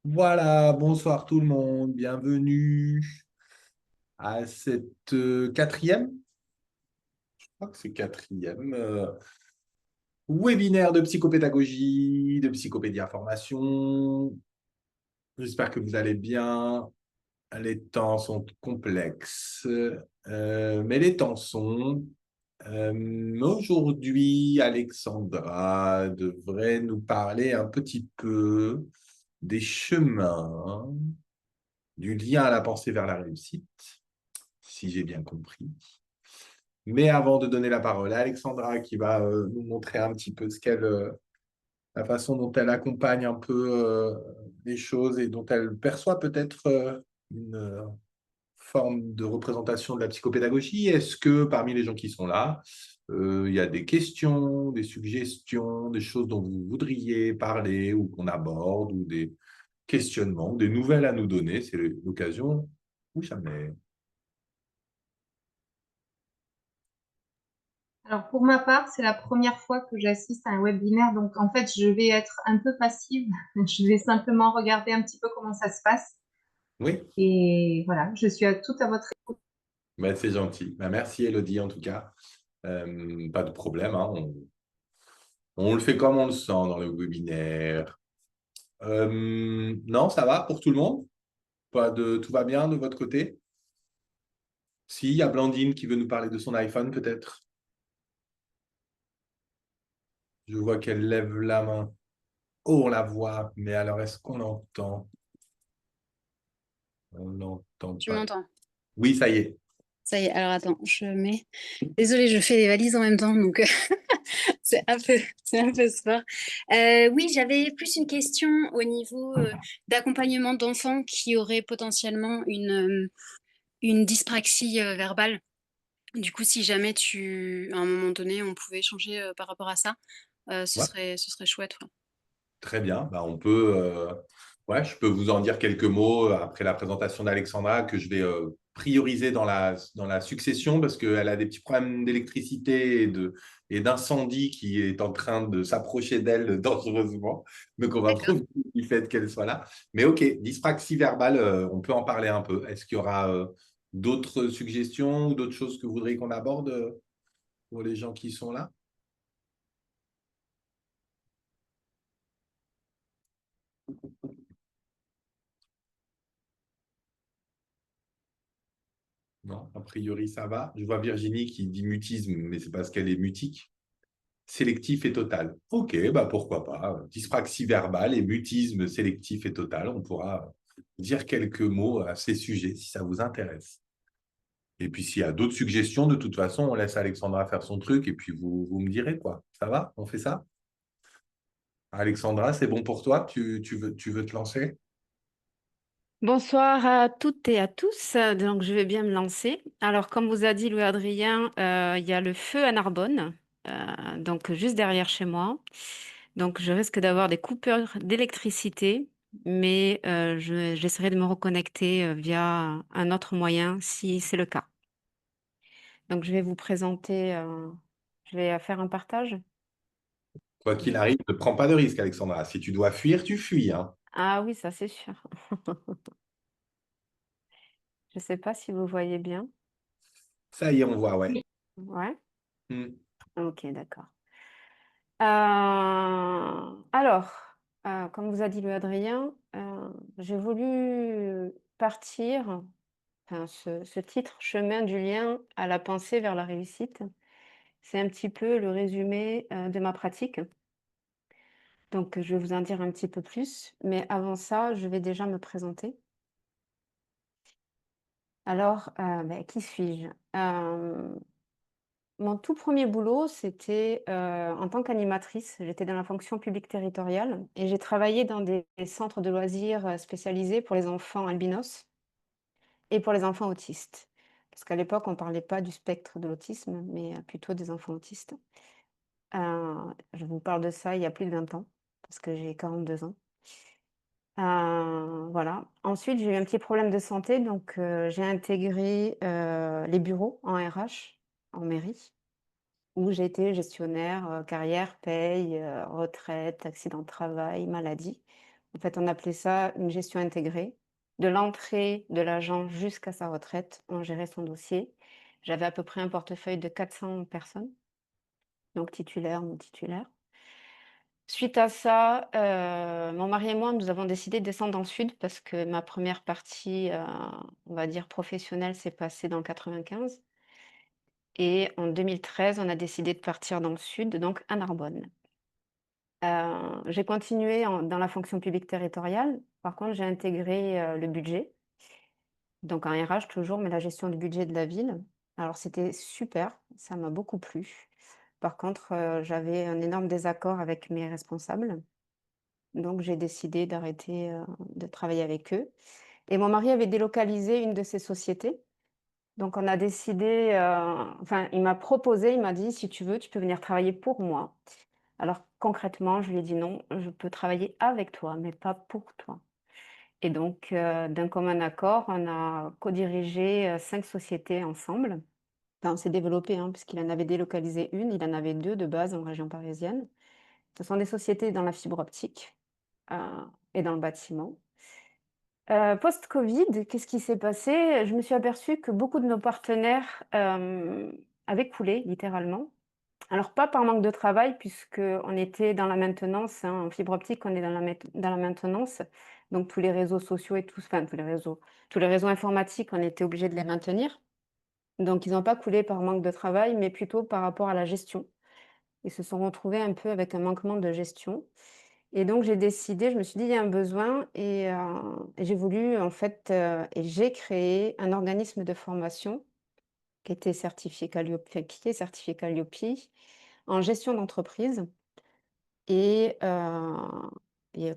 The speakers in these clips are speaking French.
Voilà, bonsoir tout le monde, bienvenue à cette quatrième, je crois que c'est quatrième, webinaire de psychopédagogie, de psychopédie information. J'espère que vous allez bien. Les temps sont complexes, mais les temps sont. Aujourd'hui, Alexandra devrait nous parler un petit peu des chemins du lien à la pensée vers la réussite, si j'ai bien compris. Mais avant de donner la parole à Alexandra, qui va nous montrer un petit peu la façon dont elle accompagne un peu les choses et dont elle perçoit peut-être une forme de représentation de la psychopédagogie, est-ce que parmi les gens qui sont là, il y a des questions, des suggestions, des choses dont vous voudriez parler ou qu'on aborde, ou des questionnements, des nouvelles à nous donner? C'est l'occasion ou jamais. Alors pour ma part, c'est la première fois que j'assiste à un webinaire, donc en fait, je vais être un peu passive. Je vais simplement regarder un petit peu comment ça se passe. Oui. Et voilà, je suis à tout à votre écoute. Ben, c'est gentil. Ben, merci Elodie en tout cas. Pas de problème, hein. On le fait comme on le sent dans le webinaire. Non, ça va pour tout le monde? Tout va bien de votre côté? Si, il y a Blandine qui veut nous parler de son iPhone peut-être. Je vois qu'elle lève la main. Oh, on la voit, mais alors est-ce qu'on l'entend? On n'entend Tu pas. m'entends? Oui, ça y est. Ça y est, alors attends, je mets. Désolée, je fais les valises en même temps, donc c'est c'est un peu sport. Oui, j'avais plus une question au niveau d'accompagnement d'enfants qui auraient potentiellement une dyspraxie verbale. Du coup, si jamais à un moment donné, on pouvait échanger par rapport à ça, Ouais. ce serait chouette. Ouais. Très bien. Bah, ouais, je peux vous en dire quelques mots après la présentation d'Alexandra que je vais prioriser dans la succession parce qu'elle a des petits problèmes d'électricité et d'incendie qui est en train de s'approcher d'elle dangereusement. Donc, on va D'accord. profiter du fait qu'elle soit là. Mais OK, dyspraxie verbale, on peut en parler un peu. Est-ce qu'il y aura d'autres suggestions ou d'autres choses que vous voudriez qu'on aborde pour les gens qui sont là? Non, a priori, ça va. Je vois Virginie qui dit mutisme, mais c'est parce qu'elle est mutique. Sélectif et total. OK, bah pourquoi pas. Dyspraxie verbale et mutisme sélectif et total. On pourra dire quelques mots à ces sujets si ça vous intéresse. Et puis, s'il y a d'autres suggestions, de toute façon, on laisse Alexandra faire son truc et puis vous me direz quoi. Ça va? On fait ça? Alexandra, c'est bon pour toi? Tu veux te lancer? Bonsoir à toutes et à tous. Donc, je vais bien me lancer. Alors, comme vous a dit Louis-Adrien, il y a le feu à Narbonne, donc juste derrière chez moi. Donc, je risque d'avoir des coupures d'électricité, mais j'essaierai de me reconnecter via un autre moyen si c'est le cas. Donc, je vais vous présenter, je vais faire un partage. Quoi qu'il arrive, ne prends pas de risque, Alexandra. Si tu dois fuir, tu fuis, hein. Ah oui, ça c'est sûr. Je ne sais pas si vous voyez bien. Ça y est, on voit, ouais. Ouais. Hmm. Ok, d'accord. Alors, comme vous a dit le Adrien, j'ai voulu partir, enfin, ce titre, Chemin du lien à la pensée vers la réussite. C'est un petit peu le résumé de ma pratique. Donc, je vais vous en dire un petit peu plus. Mais avant ça, je vais déjà me présenter. Alors, ben, qui suis-je? Mon tout premier boulot, c'était, en tant qu'animatrice. J'étais dans la fonction publique territoriale et j'ai travaillé dans des centres de loisirs, spécialisés pour les enfants albinos et pour les enfants autistes. Parce qu'à l'époque, on ne parlait pas du spectre de l'autisme, mais, plutôt des enfants autistes. Je vous parle de ça il y a plus de 20 ans, parce que j'ai 42 ans. Voilà. Ensuite, j'ai eu un petit problème de santé, donc, j'ai intégré, les bureaux en RH, en mairie. Où j'ai été gestionnaire, carrière, paye, retraite, accident de travail, maladie. En fait, on appelait ça une gestion intégrée. De l'entrée de l'agent jusqu'à sa retraite, on gérait son dossier. J'avais à peu près un portefeuille de 400 personnes, donc titulaires, non titulaires. Suite à ça, mon mari et moi, nous avons décidé de descendre dans le sud parce que ma première partie, on va dire professionnelle, s'est passée dans le 95 et en 2013, on a décidé de partir dans le sud, donc à Narbonne. J'ai continué dans la fonction publique territoriale. Par contre, j'ai intégré, le budget, donc en RH toujours, mais la gestion du budget de la ville. Alors c'était super, ça m'a beaucoup plu. Par contre, j'avais un énorme désaccord avec mes responsables. Donc j'ai décidé d'arrêter, de travailler avec eux et mon mari avait délocalisé une de ses sociétés. Donc on a décidé, enfin il m'a proposé, il m'a dit: «Si tu veux, tu peux venir travailler pour moi». Alors concrètement, je lui ai dit: «Non, je peux travailler avec toi, mais pas pour toi» et donc d'un commun accord, on a codirigé, 5 sociétés ensemble. Enfin, on s'est développé, hein, puisqu'il en avait délocalisé une, il en avait 2 de base en région parisienne. Ce sont des sociétés dans la fibre optique, heu et dans le bâtiment. Post-Covid, qu'est-ce qui s'est passé? Je me suis aperçue que beaucoup de nos partenaires, avaient coulé littéralement. Alors pas par manque de travail puisqu'on était dans la maintenance, hein, en fibre optique, on est dans la maintenance, donc tous les réseaux sociaux et tout enfin tous les réseaux informatiques, on était obligés de les maintenir. Donc ils n'ont pas coulé par manque de travail, mais plutôt par rapport à la gestion. Ils se sont retrouvés un peu avec un manquement de gestion et donc j'ai décidé, je me suis dit: «Il y a un besoin» et j'ai voulu en fait, et j'ai créé un organisme de formation qui était certifié Qualiopi enfin qui est certifié Qualiopi en gestion d'entreprise et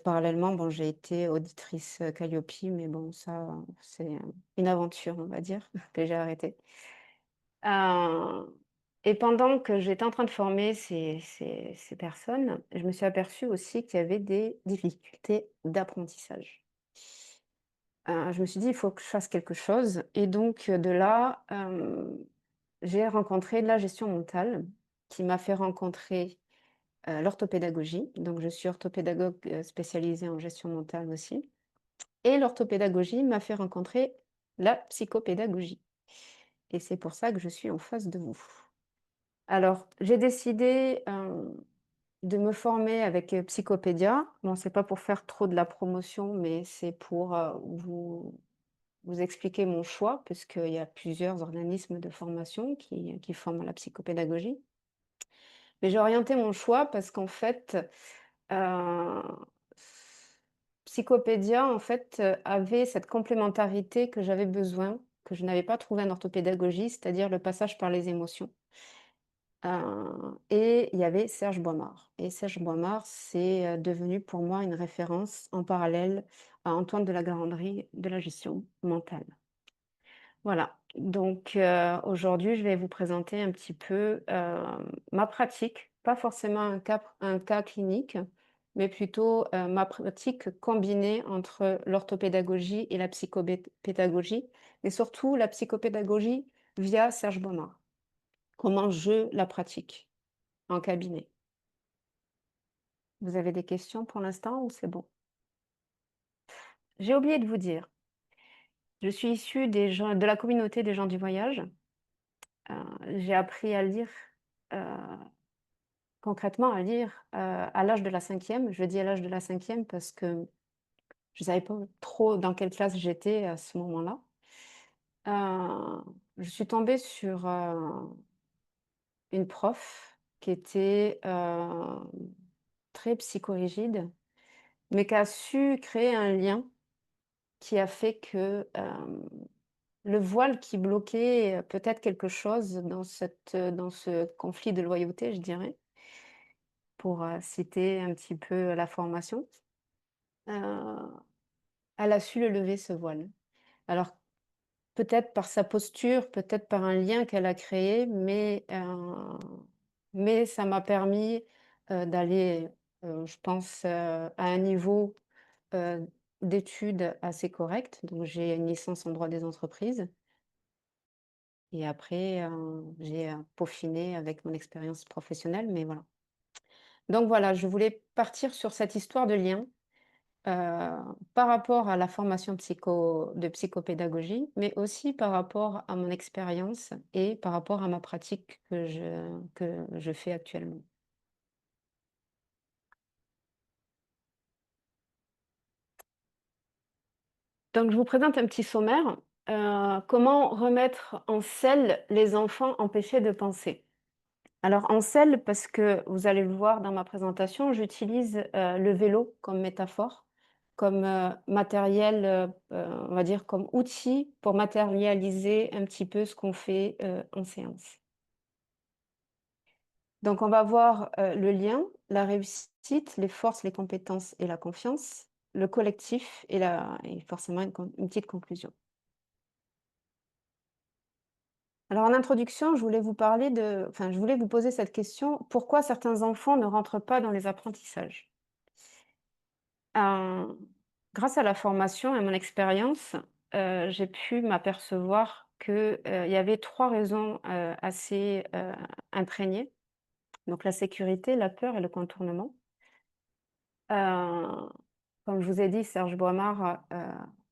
parallèlement, bon, j'ai été auditrice, Qualiopi mais bon ça, c'est, une aventure, on va dire, que j'ai arrêtée. Heu et pendant que j'étais en train de former ces personnes, je me suis aperçue aussi qu'il y avait des difficultés d'apprentissage. Je me suis dit: «Il faut que je fasse quelque chose» et donc de là, j'ai rencontré la gestion mentale qui m'a fait rencontrer, l'orthopédagogie. Donc je suis orthopédagogue, spécialisée en gestion mentale aussi et l'orthopédagogie m'a fait rencontrer la psychopédagogie et c'est pour ça que je suis en face de vous. Alors, j'ai décidé, de me former avec, Psychopédia. Bon, c'est pas pour faire trop de la promotion, mais c'est pour, vous expliquer mon choix, puisqu'il y a plusieurs organismes de formation qui forment à la psychopédagogie. Mais j'ai orienté mon choix parce qu'en fait, heu, Psychopédia, en fait, avait cette complémentarité que j'avais besoin, que je n'avais pas trouvé en orthopédagogie, c'est-à-dire le passage par les émotions. Et il y avait Serge Boimard et Serge Boimard, c'est, devenu pour moi une référence en parallèle à Antoine de La Garandrie de la gestion mentale. Voilà, donc aujourd'hui, je vais vous présenter un petit peu, ma pratique, pas forcément un cas clinique, mais plutôt, ma pratique combinée entre l'orthopédagogie et la psychopédagogie et surtout la psychopédagogie via Serge Boimard. Comment je la pratique en cabinet. Vous avez des questions pour l'instant ou c'est bon? J'ai oublié de vous dire, je suis issue des gens de la communauté des gens du voyage. J'ai appris à lire, heu, concrètement à lire, à l'âge de la cinquième. Je dis à l'âge de la cinquième parce que je savais pas trop dans quelle classe j'étais à ce moment-là. Je suis tombée sur, une prof qui était, très psychorigide, mais qui a su créer un lien qui a fait que, le voile qui bloquait, peut-être quelque chose dans ce conflit de loyauté, je dirais, pour, citer un petit peu la formation, heu, elle a su le lever ce voile. Alors peut-être par sa posture, peut-être par un lien qu'elle a créé, mais ça m'a permis, d'aller, je pense, à un niveau, heu, d'études assez correct. Donc j'ai une licence en droit des entreprises et après, j'ai, peaufiné avec mon expérience professionnelle, mais voilà. Donc voilà, je voulais partir sur cette histoire de lien par rapport à la formation de psychopédagogie, mais aussi par rapport à mon expérience et par rapport à ma pratique que je fais actuellement. Donc, je vous présente un petit sommaire. Comment remettre en selle les enfants empêchés de penser? Alors, en selle, parce que vous allez le voir dans ma présentation, j'utilise le vélo comme métaphore, comme matériel, on va dire comme outil pour matérialiser un petit peu ce qu'on fait en séance. Donc, on va voir le lien, la réussite, les forces, les compétences et la confiance, le collectif et forcément une petite conclusion. Alors, en introduction, je voulais vous poser cette question: pourquoi certains enfants ne rentrent pas dans les apprentissages? Euh, Grâce à la formation et à mon expérience, j'ai pu m'apercevoir qu'il y avait 3 raisons assez imprégnées. Donc, la sécurité, la peur et le contournement. Euh, Comme je vous ai dit, Serge Boimard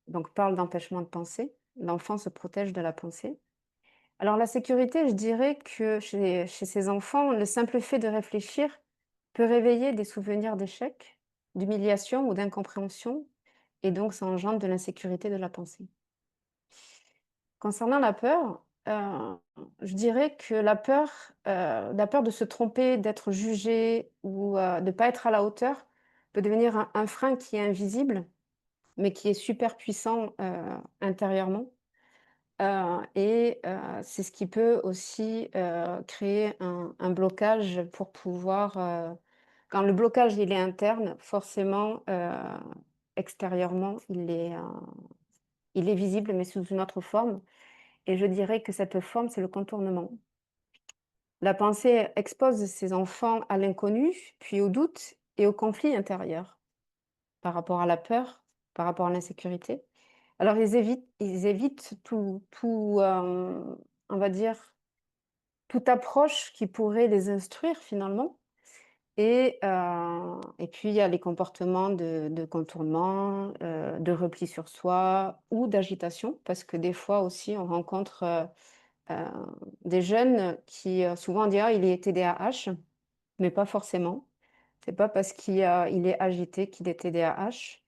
donc parle d'empêchement de penser. L'enfant se protège de la pensée. Alors la sécurité, je dirais que chez ces enfants, le simple fait de réfléchir peut réveiller des souvenirs d'échec, d'humiliation ou d'incompréhension, et donc ça engendre de l'insécurité de la pensée. Concernant la peur, je dirais que la peur de se tromper, d'être jugé ou de ne pas être à la hauteur peut devenir un frein qui est invisible, mais qui est super puissant intérieurement. C'est ce qui peut aussi créer un blocage pour pouvoir, quand le blocage il est interne, forcément, extérieurement, il est visible, mais sous une autre forme. Et je dirais que cette forme, c'est le contournement. La pensée expose ses enfants à l'inconnu, puis au doute et au conflit intérieur, par rapport à la peur, par rapport à l'insécurité. Alors ils évitent on va dire, toute approche qui pourrait les instruire finalement. Et puis il y a les comportements de contournement, de repli sur soi ou d'agitation, parce que des fois aussi on rencontre des jeunes qui souvent on dit: «Ah, il est TDAH», mais pas forcément. C'est pas parce il est agité qu'il est TDAH,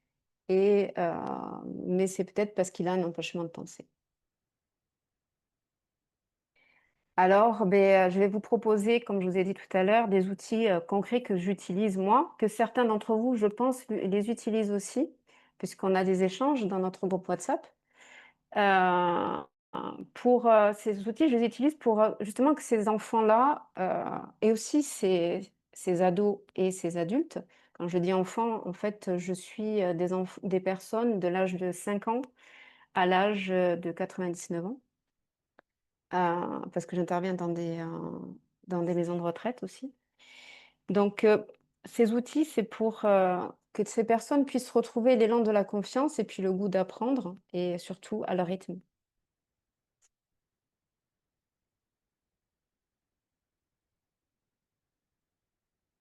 mais c'est peut-être parce qu'il a un empêchement de penser. Alors, je vais vous proposer, comme je vous ai dit tout à l'heure, des outils concrets que j'utilise moi, que certains d'entre vous, je pense, les utilisent aussi, puisqu'on a des échanges dans notre groupe WhatsApp. Euh, pour ces outils, je les utilise pour justement que ces enfants-là, et aussi ces ados et ces adultes, quand je dis enfants, en fait, je suis des personnes de l'âge de 5 ans à l'âge de 99 ans. Parce que j'interviens dans des maisons de retraite aussi. Donc, ces outils, c'est pour que ces personnes puissent retrouver l'élan de la confiance et puis le goût d'apprendre, et surtout à leur rythme.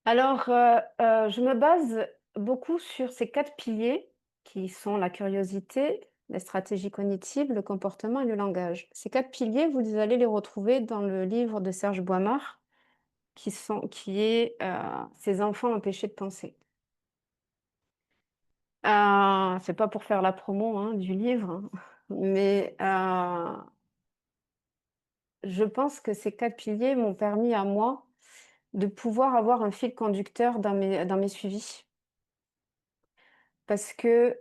Alors, je me base beaucoup sur ces 4 piliers qui sont la curiosité, la stratégie cognitive, le comportement et le langage. Ces 4 piliers, vous allez les retrouver dans le livre de Serge Boimard, qui est Ces enfants empêchés de penser. C'est pas pour faire la promo, hein, du livre, hein, mais je pense que ces 4 piliers m'ont permis à moi de pouvoir avoir un fil conducteur dans mes suivis. Parce que,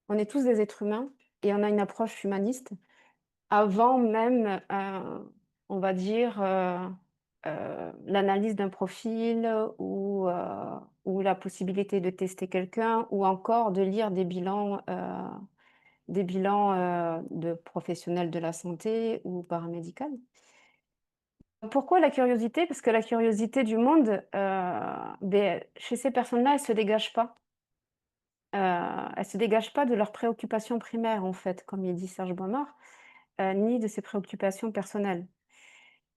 on est tous des êtres humains et on a une approche humaniste avant même, on va dire, l'analyse d'un profil ou la possibilité de tester quelqu'un ou encore de lire des bilans de professionnels de la santé ou paramédical. Pourquoi la curiosité? Parce que la curiosité du monde, chez ces personnes-là, elle ne se dégage pas. Elle ne se dégage pas de leurs préoccupations primaires, en fait, comme il dit Serge Boimard, ni de ses préoccupations personnelles.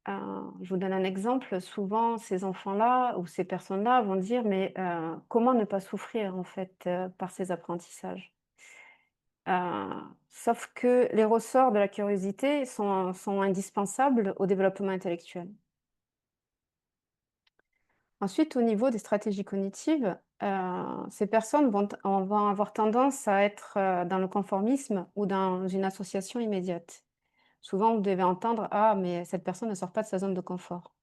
je vous donne un exemple. Souvent, ces enfants-là ou ces personnes-là vont dire, mais comment ne pas souffrir en fait par ces apprentissages? Sauf que les ressorts de la curiosité sont indispensables au développement intellectuel. Ensuite, au niveau des stratégies cognitives, ces personnes vont avoir tendance à être dans le conformisme ou dans une association immédiate. Souvent, vous devez entendre: «Ah, mais cette personne ne sort pas de sa zone de confort».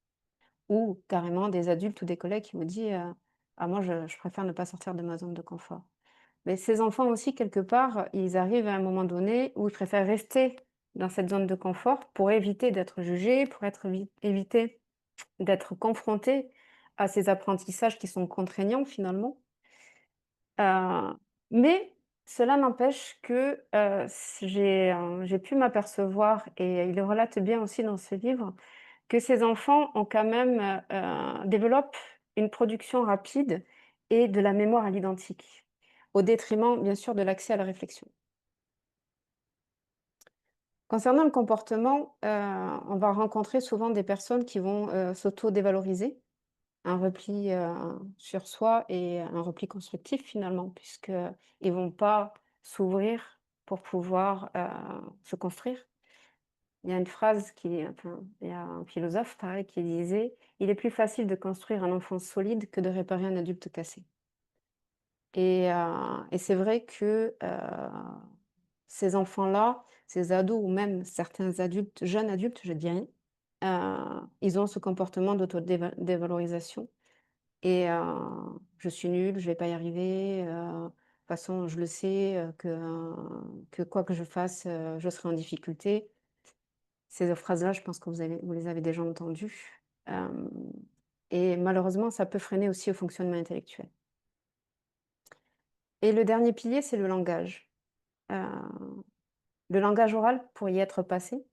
Ou carrément des adultes ou des collègues qui vous disent: «Ah moi je préfère ne pas sortir de ma zone de confort». Mais ces enfants aussi quelque part, ils arrivent à un moment donné où ils préfèrent rester dans cette zone de confort pour éviter d'être jugés, pour éviter d'être confrontés à ces apprentissages qui sont contraignants finalement. Mais cela n'empêche que, j'ai pu m'apercevoir et il le relate bien aussi dans ce livre, que ces enfants ont quand même, développent une production rapide et de la mémoire à l'identique, au détriment bien sûr de l'accès à la réflexion. Concernant le comportement, on va rencontrer souvent des personnes qui vont, s'auto-dévaloriser, un repli, sur soi et un repli constructif finalement, puisqu'ils vont pas s'ouvrir pour pouvoir, se construire. Il y a une phrase il y a un philosophe pareil qui disait: «Il est plus facile de construire un enfant solide que de réparer un adulte cassé» et c'est vrai que, ces enfants-là, ces ados ou même certains adultes, jeunes adultes je dirais, ils ont ce comportement dévalorisation et «Je suis nul, je vais pas y arriver, de toute façon je le sais, que quoi que je fasse, je serai en difficulté». Ces phrases-là, je pense que vous les avez déjà entendues, hem et malheureusement, ça peut freiner aussi au fonctionnement intellectuel. Et le dernier pilier, c'est le langage. Heu, le langage oral, pour y être passé,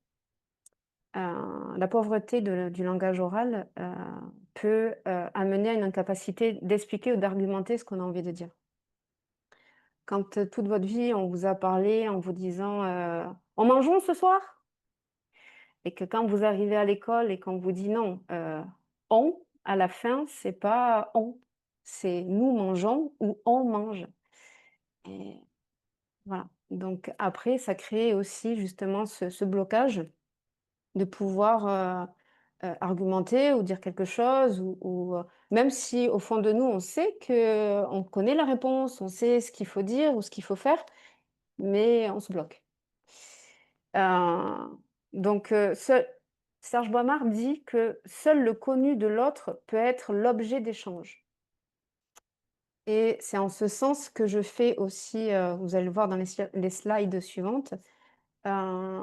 la pauvreté du langage oral, peut, amener à une incapacité d'expliquer ou d'argumenter ce qu'on a envie de dire. Quand, toute votre vie, on vous a parlé en vous disant, «On mangeons ce soir?» Et que quand vous arrivez à l'école et qu'on vous dit: «Non, on» à la fin, c'est pas «on», c'est «nous mangeons» ou «on mange» et voilà. Donc après, ça crée aussi justement ce blocage de pouvoir, argumenter ou dire quelque chose ou même si au fond de nous, on sait qu'on connaît la réponse, on sait ce qu'il faut dire ou ce qu'il faut faire, mais on se bloque. Donc Serge Boimard dit que seul le connu de l'autre peut être l'objet d'échange et c'est en ce sens que je fais aussi, vous allez le voir dans les slides suivantes, heu,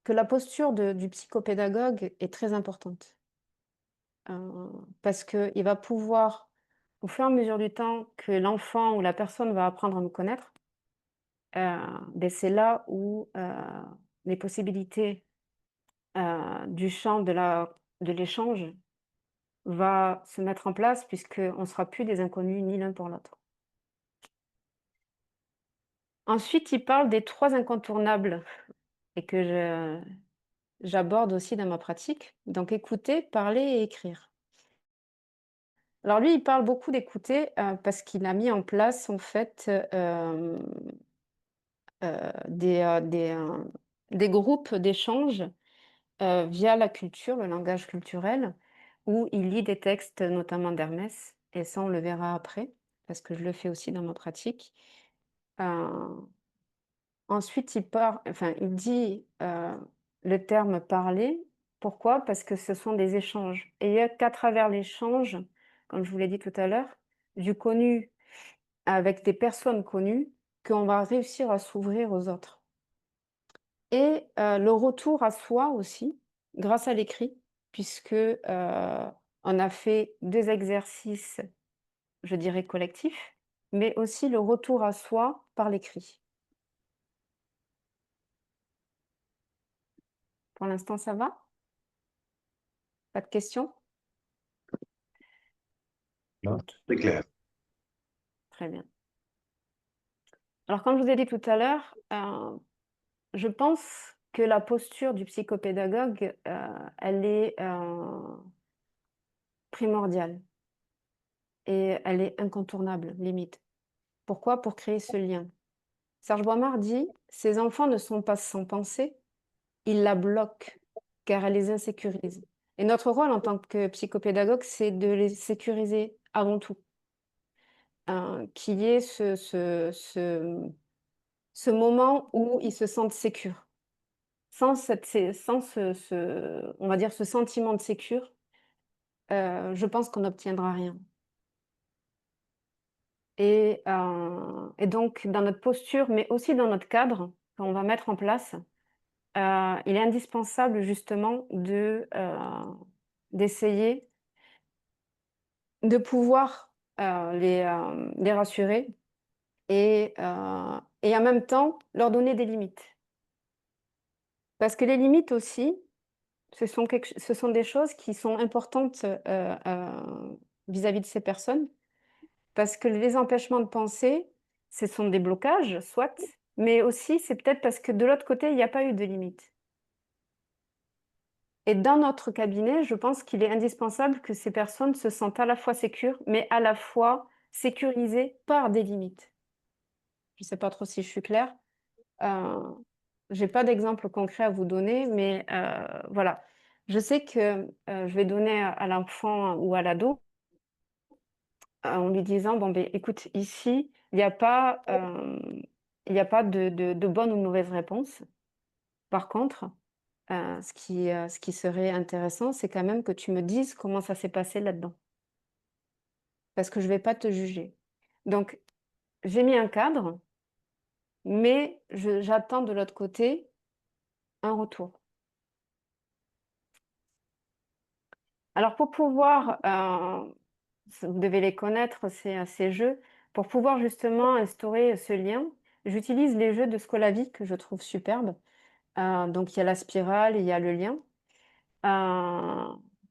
que la posture du psychopédagogue est très importante. Parce qu'il va pouvoir, au fur et à mesure du temps que l'enfant ou la personne va apprendre à nous connaître, c'est là où, les possibilités du champ de l'échange va se mettre en place puisqu'on ne sera plus des inconnus ni l'un pour l'autre. Ensuite, il parle des 3 incontournables et que j'aborde aussi dans ma pratique, donc écouter, parler et écrire. Alors lui, il parle beaucoup d'écouter, parce qu'il a mis en place en fait, des groupes d'échange via la culture, le langage culturel, où il lit des textes, notamment d'Hermès, et ça, on le verra après, parce que je le fais aussi dans ma pratique. Heu, ensuite, il dit, le terme «parler». Pourquoi? Parce que ce sont des échanges et il y a qu'à travers l'échange, comme je vous l'ai dit tout à l'heure, du connu avec des personnes connues, qu'on va réussir à s'ouvrir aux autres. Et le retour à soi aussi, grâce à l'écrit, puisque, on a fait 2 exercices, je dirais collectifs, mais aussi le retour à soi par l'écrit. Pour l'instant, ça va? Pas de questions? Non, c'est clair. Très bien. Alors comme je vous ai dit tout à l'heure, je pense que la posture du psychopédagogue, elle est primordiale et elle est incontournable, limite. Pourquoi? Pour créer ce lien. Serge Boimard dit: ces enfants ne sont pas sans pensée, ils la bloquent car elle les insécurise. Et notre rôle en tant que psychopédagogue, c'est de les sécuriser avant tout. Qu'il y ait ce moment où ils se sentent sécures. Sans on va dire, ce sentiment de sécure, je pense qu'on n'obtiendra rien. Et donc, dans notre posture, mais aussi dans notre cadre qu'on va mettre en place, il est indispensable justement d'essayer de pouvoir les rassurer et en même temps leur donner des limites. Parce que les limites aussi, ce sont des choses qui sont importantes vis-à-vis de ces personnes. Parce que les empêchements de penser, ce sont des blocages, soit, mais aussi c'est peut-être parce que de l'autre côté, il n'y a pas eu de limite. Et dans notre cabinet, je pense qu'il est indispensable que ces personnes se sentent à la fois sécures, mais à la fois sécurisées par des limites. Je ne sais pas trop si je suis claire. Je n'ai pas d'exemple concret à vous donner, mais voilà. Je sais que je vais donner à l'enfant ou à l'ado en lui disant, bon, ben, écoute, ici, il n'y a pas, de bonne ou de mauvaise réponse. Par contre, ce qui serait intéressant, c'est quand même que tu me dises comment ça s'est passé là-dedans. Parce que je ne vais pas te juger. Donc, j'ai mis un cadre, mais j'attends de l'autre côté un retour. Alors, pour pouvoir, vous devez les connaître, ces jeux, pour pouvoir justement instaurer ce lien, j'utilise les jeux de Scolavi que je trouve superbes. Donc, il y a la spirale, il y a le lien.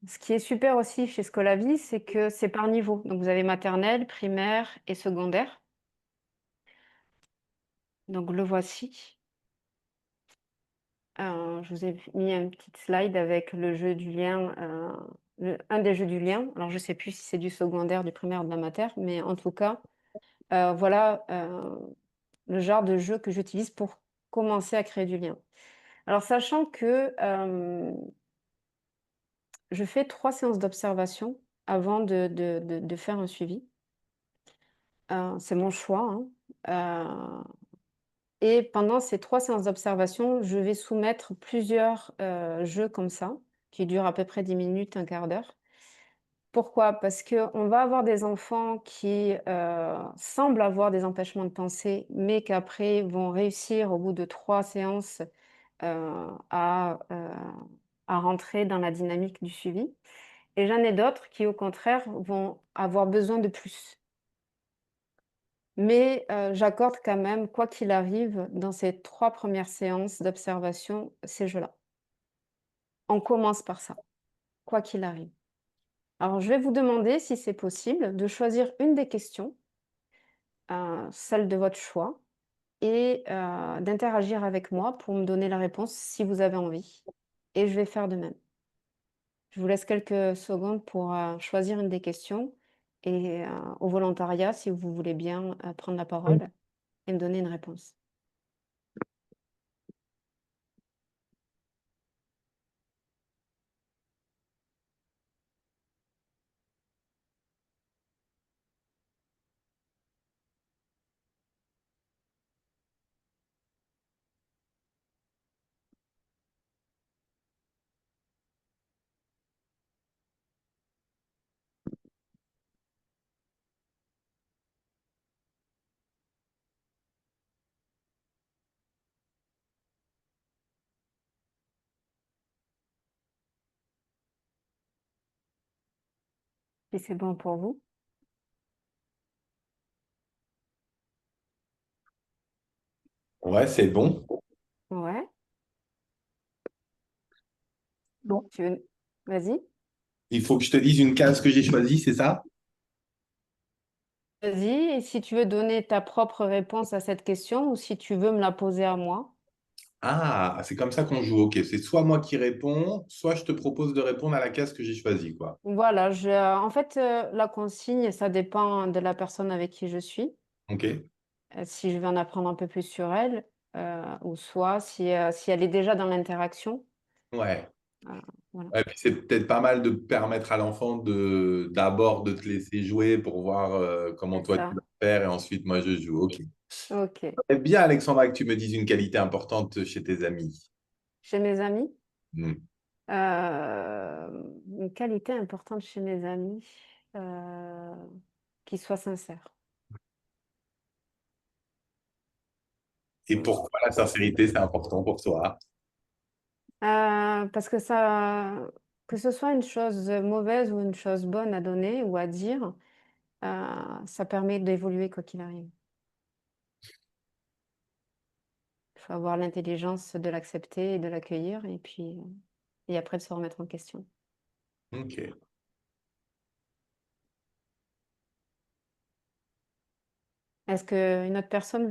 Ce qui est super aussi chez Scolavi, c'est que c'est par niveau. Donc, vous avez maternelle, primaire et secondaire. Donc, le voici. Je vous ai mis un petit slide avec le jeu du lien, un des jeux du lien. Alors, je ne sais plus si c'est du secondaire, du primaire ou de la mater, mais en tout cas, voilà le genre de jeu que j'utilise pour commencer à créer du lien. Alors, sachant que je fais 3 séances d'observation avant de faire un suivi. C'est mon choix, hein. Et pendant ces 3 séances d'observation, je vais soumettre plusieurs jeux comme ça, qui durent à peu près 10 minutes, un quart d'heure. Pourquoi? Parce qu'on va avoir des enfants qui semblent avoir des empêchements de penser, mais qu'après vont réussir au bout de 3 séances à rentrer dans la dynamique du suivi. Et j'en ai d'autres qui, au contraire, vont avoir besoin de plus. Mais j'accorde quand même, quoi qu'il arrive, dans ces 3 premières séances d'observation, ces jeux-là. On commence par ça, quoi qu'il arrive. Alors, je vais vous demander, si c'est possible, de choisir une des questions, celle de votre choix, et d'interagir avec moi pour me donner la réponse si vous avez envie. Et je vais faire de même. Je vous laisse quelques secondes pour choisir une des questions et au volontariat, si vous voulez bien prendre la parole et me donner une réponse. Si c'est bon pour vous. Ouais, c'est bon. Ouais. Bon. Vas-y. Il faut que je te dise une case que j'ai choisie, c'est ça? Vas-y, et si tu veux donner ta propre réponse à cette question ou si tu veux me la poser à moi. Ah, c'est comme ça qu'on joue. Ok, c'est soit moi qui réponds, soit je te propose de répondre à la case que j'ai choisie, quoi. Voilà, en fait, la consigne, ça dépend de la personne avec qui je suis. Ok. Si je veux en apprendre un peu plus sur elle, ou soit si elle est déjà dans l'interaction. Ouais. euh, voilà, Et puis c'est peut-être pas mal de permettre à l'enfant de d'abord de te laisser jouer pour voir comment c'est toi tu ça. vas faire et ensuite moi je joue. Ok. Ok. C'est bien, Alexandra, que tu me dises une qualité importante chez tes amis. Chez mes amis, Hmm. une qualité importante chez mes amis, euh, qu'ils soient sincères. Et pourquoi la sincérité, c'est important pour toi? Parce que ce soit une chose mauvaise ou une chose bonne à donner ou à dire, ça permet d'évoluer quoi qu'il arrive. Il faut avoir l'intelligence de l'accepter et de l'accueillir et puis et après de se remettre en question. Ok. Est-ce qu'une autre personne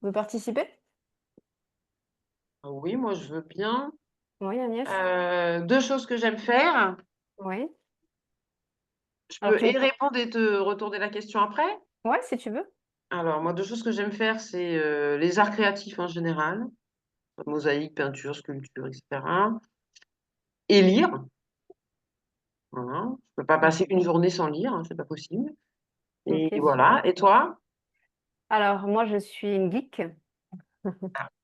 veut participer? Oui, moi je veux bien. Oui, Agnès? Deux choses que j'aime faire. Oui. Je Alors peux et répondre et te retourner la question après. ouais, si tu veux. Alors, moi, deux choses que j'aime faire, c'est les arts créatifs en général, mosaïque, peinture, sculpture, etc. Et lire. Voilà. Je ne peux pas passer une journée sans lire, hein, c'est pas possible. Et Ok, voilà. super. Et toi? Alors, moi, je suis une geek.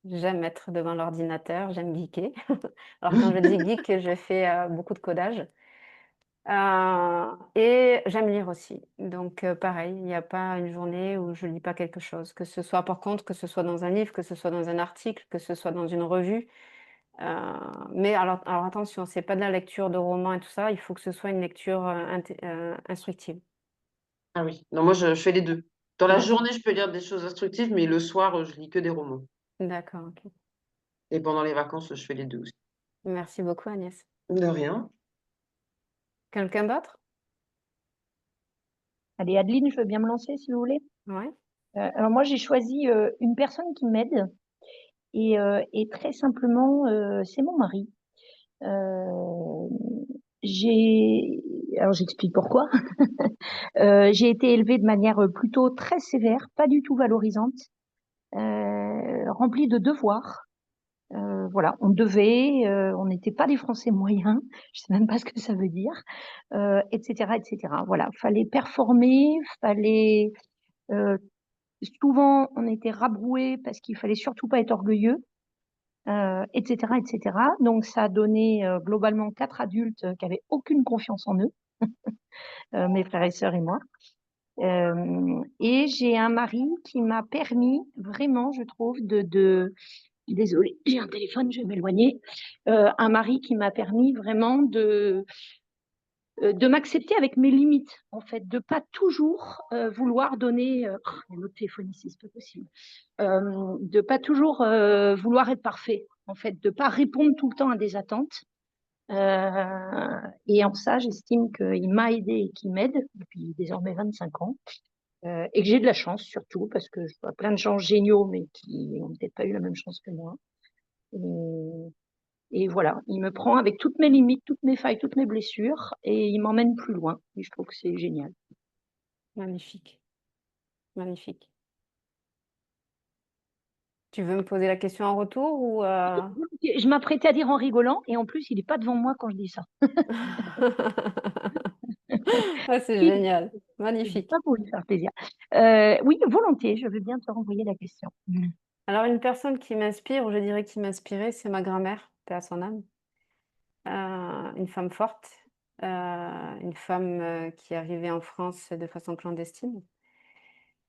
J'aime être devant l'ordinateur, j'aime geeker. Alors, quand je dis geek, je fais beaucoup de codage. Et j'aime lire aussi. Donc, pareil, il n'y a pas une journée où je lis pas quelque chose. Que ce soit, par contre, que ce soit dans un livre, que ce soit dans un article, que ce soit dans une revue. Mais alors attention, c'est pas de la lecture de romans et tout ça. Il faut que ce soit une lecture instructive. Ah oui. Non, moi, je fais les deux. Dans la D'accord. journée, je peux lire des choses instructives, mais le soir, je lis que des romans. D'accord, ok. Et pendant les vacances, je fais les deux aussi. Merci beaucoup, Agnès. De rien. Quelqu'un d'autre? Allez, Adeline, je veux bien me lancer si vous voulez. Ouais. Alors moi, j'ai choisi une personne qui m'aide et très simplement, c'est mon mari. Euh, j'ai, alors j'explique pourquoi. J'ai été élevée de manière plutôt très sévère, pas du tout valorisante, remplie de devoirs. Voilà, on devait, on n'était pas des Français moyens, je sais même pas ce que ça veut dire, etc., etc. Voilà, fallait performer, fallait souvent, on était rabroués parce qu'il fallait surtout pas être orgueilleux, etc., etc. Donc, ça a donné globalement 4 adultes qui avaient aucune confiance en eux, mes frères et sœurs et moi. Et j'ai un mari qui m'a permis vraiment, je trouve, désolée, j'ai un téléphone, je vais m'éloigner. Un mari qui m'a permis vraiment de m'accepter avec mes limites, en fait, de pas toujours vouloir donner. Notre téléphone ici, c'est pas possible. De pas toujours vouloir être parfait, en fait, de pas répondre tout le temps à des attentes. Et en ça, j'estime qu'il m'a aidé et qu'il m'aide depuis désormais 25 ans. Et que j'ai de la chance surtout parce que je vois plein de gens géniaux mais qui n'ont peut-être pas eu la même chance que moi. Et voilà, il me prend avec toutes mes limites, toutes mes failles, toutes mes blessures et il m'emmène plus loin. Et je trouve que c'est génial. Magnifique. Magnifique. Tu veux me poser la question en retour ou Je m'apprêtais à dire en rigolant et en plus, il n'est pas devant moi quand je dis ça. Ah, c'est Il génial. n'est Magnifique. pas pour lui faire plaisir. Oui, volontiers, je veux bien te renvoyer la question. Alors, une personne qui m'inspire, ou je dirais qui m'inspirait, c'est ma grand-mère, paix à son âme. Une femme forte, une femme qui est arrivée en France de façon clandestine.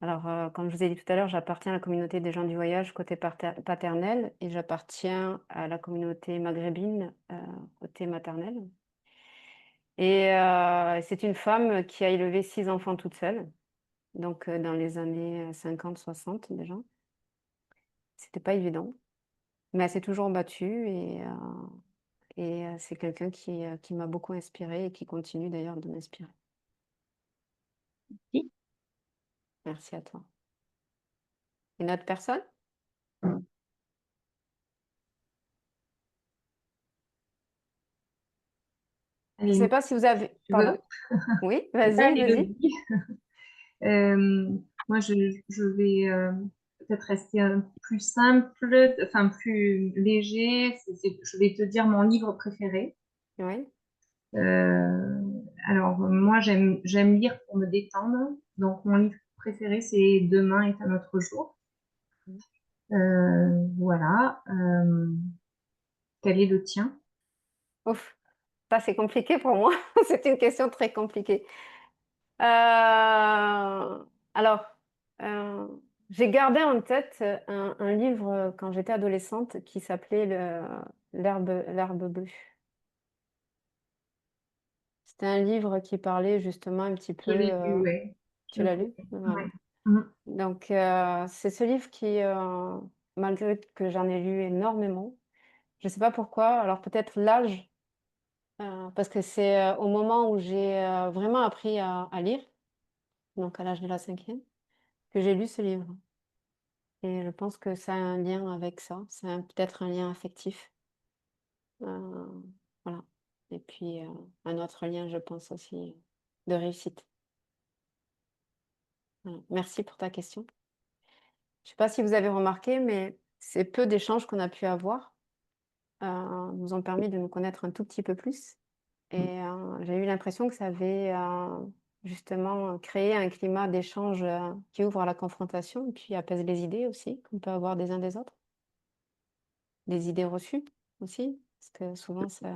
Alors, comme je vous ai dit tout à l'heure, j'appartiens à la communauté des gens du voyage côté paternel et j'appartiens à la communauté maghrébine côté maternel. Et c'est une femme qui a élevé 6 enfants toute seule, donc dans les années 50-60 déjà. C'était pas évident, mais elle s'est toujours battue et c'est quelqu'un qui m'a beaucoup inspirée et qui continue d'ailleurs de m'inspirer. Si. Merci à toi. Une autre personne? Je ne sais pas si vous avez... tu veux. Pardon? Oui, vas-y, Allez, vas-y. Elodie. Moi, je vais peut-être rester plus simple, enfin plus léger. Je vais te dire mon livre préféré. Oui, Euh, alors, moi, j'aime lire pour me détendre. Donc, mon livre préféré, c'est Demain est un autre jour. Voilà. Quel est le tien? ouf, ça c'est compliqué pour moi. C'est une question très compliquée. Alors, euh, j'ai gardé en tête un livre quand j'étais adolescente qui s'appelait l'herbe bleue. C'était un livre qui parlait justement un petit peu. Je l'ai lu, ouais. Tu l'as lu? Voilà. Ouais. Mm. Donc, c'est ce livre qui, malgré que j'en ai lu énormément, je ne sais pas pourquoi, alors peut-être l'âge, parce que c'est au moment où j'ai vraiment appris à lire, donc à l'âge de la 5e, que j'ai lu ce livre. Et je pense que ça a un lien avec ça, c'est peut-être un lien affectif. Voilà. Et puis, un autre lien, je pense aussi, de réussite. Voilà. Merci pour ta question. Je ne sais pas si vous avez remarqué, mais ces peu d'échanges qu'on a pu avoir nous ont permis de nous connaître un tout petit peu plus. Et j'ai eu l'impression que ça avait justement créé un climat d'échange qui ouvre à la confrontation et puis apaise les idées aussi qu'on peut avoir des uns des autres. Des idées reçues aussi, parce que souvent ça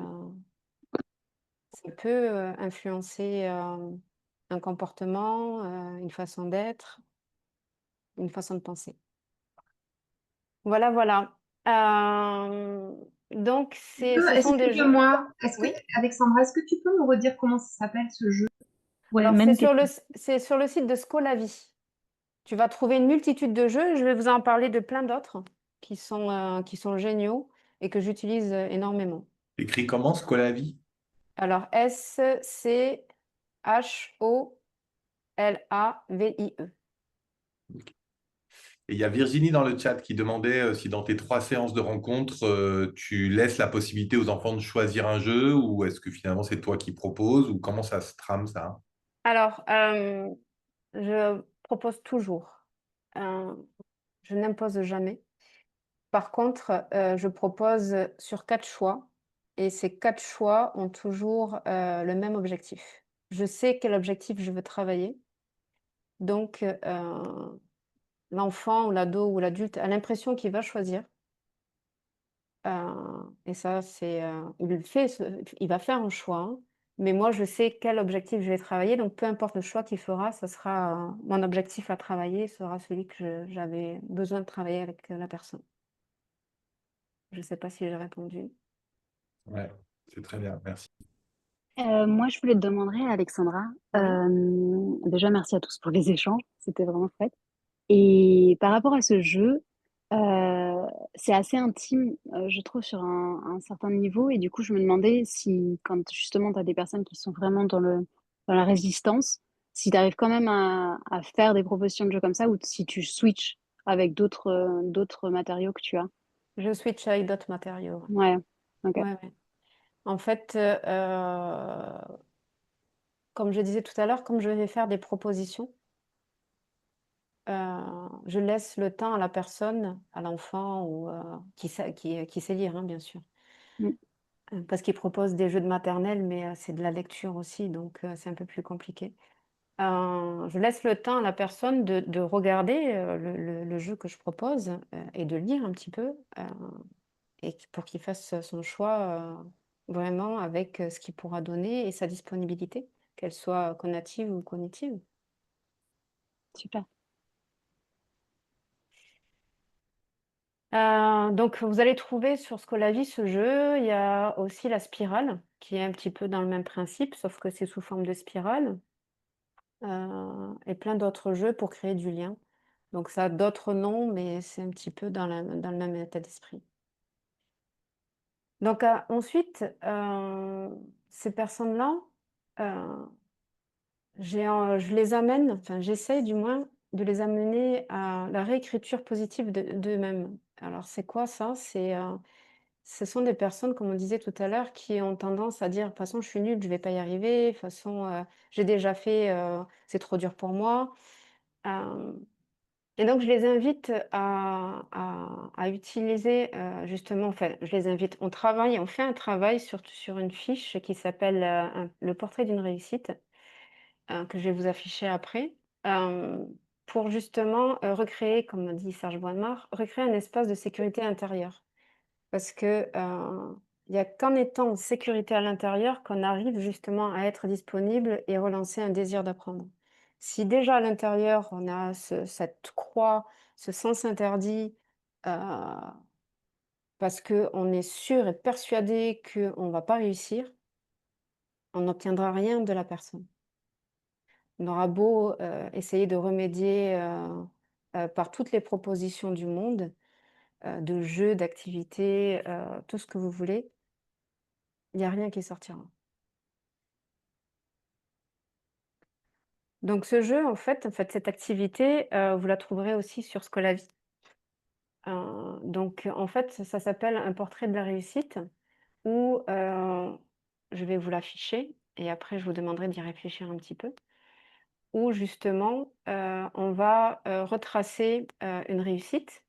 peut influencer un comportement, une façon d'être, une façon de penser. Voilà, voilà. Donc, ce sont des jeux. Excuse-moi, Oui. Alexandra, est-ce que tu peux me redire comment ça s'appelle ce jeu? Ouais, Alors, même c'est sur le site de Scolavi. Tu vas trouver une multitude de jeux. Je vais vous en parler de plein d'autres qui sont géniaux et que j'utilise énormément. Écrit comment, Scolavi? Alors, SCHOLAVIE. Et il y a Virginie dans le chat qui demandait si dans tes 3 séances de rencontres, tu laisses la possibilité aux enfants de choisir un jeu ou est-ce que finalement c'est toi qui proposes ou comment ça se trame ça? Alors, je propose toujours. Je n'impose jamais. Par contre, je propose sur 4 choix et ces 4 choix ont toujours le même objectif. Je sais quel objectif je veux travailler. Donc, l'enfant ou l'ado ou l'adulte a l'impression qu'il va choisir. Et ça, il va faire un choix, hein, mais moi, je sais quel objectif je vais travailler. Donc, peu importe le choix qu'il fera, ce sera mon objectif à travailler, sera celui que j'avais besoin de travailler avec la personne. Je ne sais pas si j'ai répondu. Ouais, c'est très bien, merci. Moi, je voulais te demander, Alexandra, déjà merci à tous pour les échanges, c'était vraiment chouette. Et par rapport à ce jeu, c'est assez intime, je trouve, sur un certain niveau. Et du coup, je me demandais si, quand justement tu as des personnes qui sont vraiment dans la résistance, si tu arrives quand même à faire des propositions de jeux comme ça ou si tu switches avec d'autres matériaux que tu as. Je switch avec d'autres matériaux. Ouais, ok. Ouais, ouais. En fait, comme je disais tout à l'heure, comme je vais faire des propositions, je laisse le temps à la personne, à l'enfant ou qui sait lire, hein, bien sûr. Mm. Parce qu'il propose des jeux de maternelle, mais c'est de la lecture aussi, donc c'est un peu plus compliqué. Je laisse le temps à la personne de regarder le jeu que je propose et de lire un petit peu et pour qu'il fasse son choix vraiment avec ce qu'il pourra donner et sa disponibilité, qu'elle soit connative ou cognitive. Super. Donc, vous allez trouver sur Scolavi ce jeu. Il y a aussi la spirale, qui est un petit peu dans le même principe, sauf que c'est sous forme de spirale. Et plein d'autres jeux pour créer du lien. Donc, ça a d'autres noms, mais c'est un petit peu dans le même état d'esprit. Donc, ensuite, ces personnes-là, je les amène, enfin, j'essaye du moins de les amener à la réécriture positive d'eux-mêmes. Alors, c'est quoi ça? ce sont des personnes, comme on disait tout à l'heure, qui ont tendance à dire: «De toute façon, je suis nulle, je vais pas y arriver. De toute façon, j'ai déjà fait, c'est trop dur pour moi». Hem Et donc je les invite à utiliser, justement, enfin, je les invite, on fait un travail sur une fiche qui s'appelle, le portrait d'une réussite, que je vais vous afficher après, hem, pour justement, recréer, comme dit Serge Boinmard, recréer un espace de sécurité intérieure. Parce que, il y a qu'en étant en sécurité à l'intérieur qu'on arrive justement à être disponible et relancer un désir d'apprendre. Si déjà à l'intérieur, on a cette croix, ce sens interdit, heu, parce qu'on est sûr et persuadé qu'on ne va pas réussir, on n'obtiendra rien de la personne. On aura beau, essayer de remédier, par toutes les propositions du monde, de jeux, d'activités, tout ce que vous voulez, il y a rien qui sortira. Donc ce jeu, en fait, cette activité, vous la trouverez aussi sur Scolavi. Donc en fait, ça s'appelle un portrait de la réussite où, je vais vous l'afficher et après je vous demanderai d'y réfléchir un petit peu. Où justement, on va, retracer, une réussite,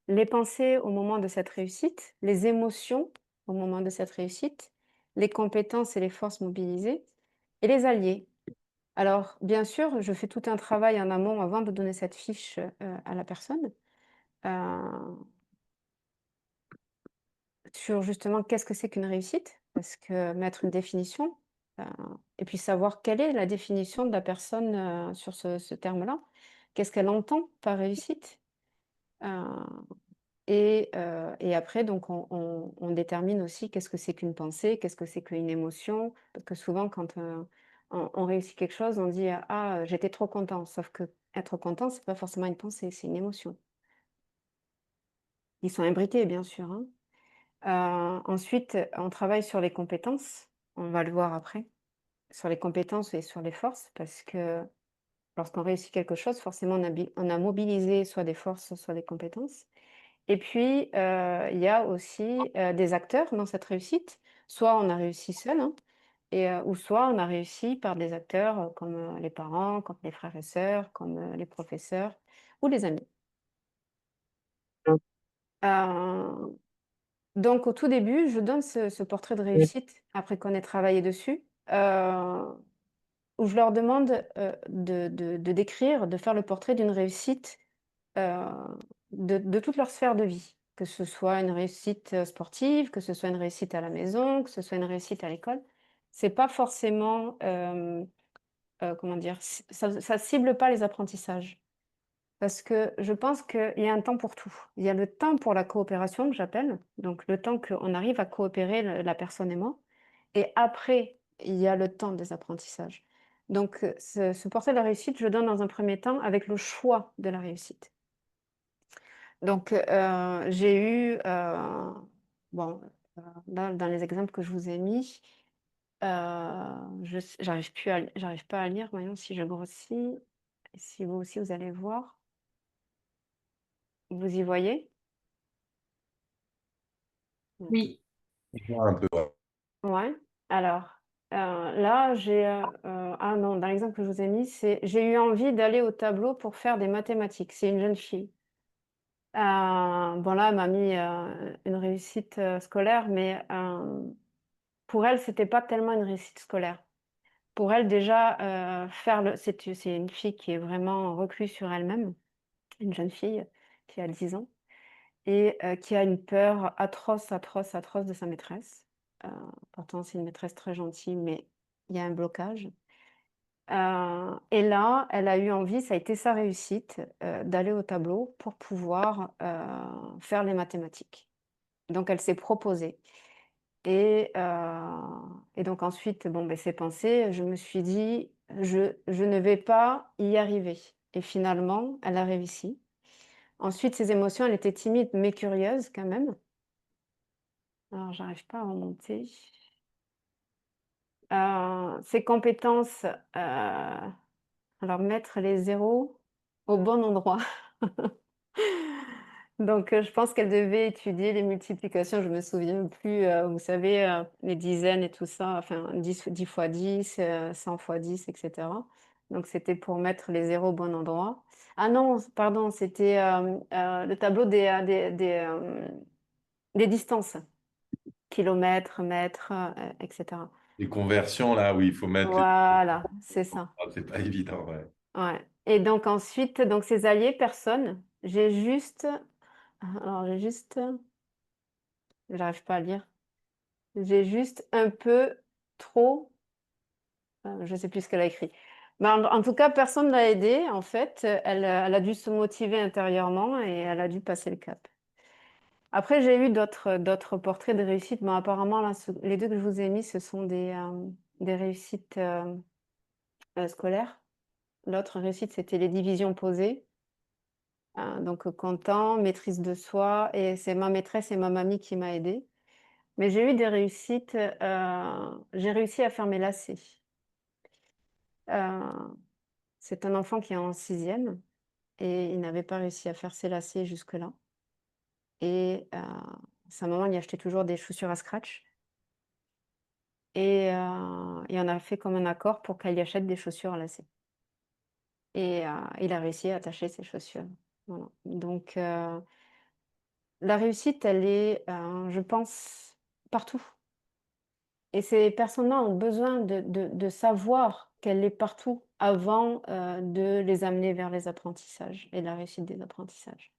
les pensées au moment de cette réussite, les émotions au moment de cette réussite, les compétences et les forces mobilisées et les alliés. Alors, bien sûr, je fais tout un travail en amont avant de donner cette fiche, à la personne, heu, sur justement qu'est-ce que c'est qu'une réussite? Parce que mettre une définition, heu et puis savoir quelle est la définition de la personne, sur ce terme-là. Qu'est-ce qu'elle entend par réussite? Heu et après donc on détermine aussi qu'est-ce que c'est qu'une pensée, qu'est-ce que c'est qu'une émotion. Parce que souvent quand, on réussit quelque chose, on dit: «Ah, j'étais trop content». Sauf que être content, c'est pas forcément une pensée, c'est une émotion. Ils sont imbriqués bien sûr, hein. Ensuite, on travaille sur les compétences, on va le voir après, sur les compétences et sur les forces parce que lorsqu'on réussit quelque chose, forcément on a mobilisé soit des forces, soit des compétences. Et puis, il y a aussi, des acteurs dans cette réussite. Soit on a réussi seul, hein, ou soit on a réussi par des acteurs, comme, les parents, comme les frères et sœurs, comme, les professeurs ou les amis. Heu, donc au tout début, je donne ce portrait de réussite après qu'on ait travaillé dessus, où je leur demande, de décrire, de faire le portrait d'une réussite, heu, de toute leur sphère de vie. Que ce soit une réussite, sportive, que ce soit une réussite à la maison, que ce soit une réussite à l'école. C'est pas forcément, comment dire? Ça cible pas les apprentissages. Parce que je pense qu'il y a un temps pour tout. Il y a le temps pour la coopération que j'appelle, donc le temps qu'on arrive à coopérer la personne et moi. Et après, il y a le temps des apprentissages. Donc, ce portrait de la réussite, je le donne dans un premier temps avec le choix de la réussite. Donc, j'ai eu, bon, dans les exemples que je vous ai mis, j'arrive pas à lire. Voyons si je grossis, si vous aussi vous allez voir. Vous y voyez? Mmh. Oui, Je vois un peu, ouais. Ouais. Alors, là, ah non, dans l'exemple que je vous ai mis, c'est: «J'ai eu envie d'aller au tableau pour faire des mathématiques». C'est une jeune fille. Bon là, elle m'a mis, une réussite, scolaire, mais, pour elle, c'était pas tellement une réussite scolaire. Pour elle déjà, faire le c'est une fille qui est vraiment recluse sur elle-même, une jeune fille qui a 10 ans et qui a une peur atroce, atroce, atroce de sa maîtresse. Heu, Pourtant c'est une maîtresse très gentille, mais il y a un blocage. Et là, elle a eu envie, ça a été sa réussite, d'aller au tableau pour pouvoir, faire les mathématiques. Donc elle s'est proposée et donc ensuite, bon, beh, c'est pensé, je me suis dit: «Je ne vais pas y arriver» et finalement, elle a réussi. Ensuite, ses émotions, elle était timide mais curieuse quand même. Alors j'arrive pas à remonter. Ses compétences, alors mettre les zéros au bon endroit. Donc, je pense qu'elle devait étudier les multiplications, je me souviens plus, vous savez, les dizaines et tout ça, enfin 10 fois 10, 100 fois 10, etc. Donc, c'était pour mettre les zéros au bon endroit. Ah non, pardon, c'était le tableau des distances, kilomètres, mètres, etc. Les conversions, là, où il faut mettre les... Voilà, c'est ça. Ah, c'est pas évident, ouais. Ouais. Et donc ensuite, donc ces alliés, personne. J'arrive pas à lire. J'ai juste un peu trop, je sais plus ce qu'elle a écrit. Mais en tout cas, personne ne l'a aidée, en fait. Elle a dû se motiver intérieurement et elle a dû passer le cap. Après, j'ai eu d'autres portraits de réussite. Bon, apparemment, là, les deux que je vous ai mis, ce sont des réussites scolaires. L'autre réussite, c'était les divisions posées. Donc, content, maîtrise de soi. Et c'est ma maîtresse et ma mamie qui m'a aidée. Mais j'ai eu des réussites. J'ai réussi à faire mes lacets. C'est un enfant qui est en 6e et il n'avait pas réussi à faire ses lacets jusque-là. Et sa maman lui achetait toujours des chaussures à scratch. Et on a fait comme un accord pour qu'elle lui achète des chaussures à lacets. Et il a réussi à attacher ses chaussures. Voilà. Donc, la réussite, elle est, je pense, partout. Et ces personnes-là ont besoin de savoir qu'elle est partout avant de les amener vers les apprentissages et la réussite des apprentissages.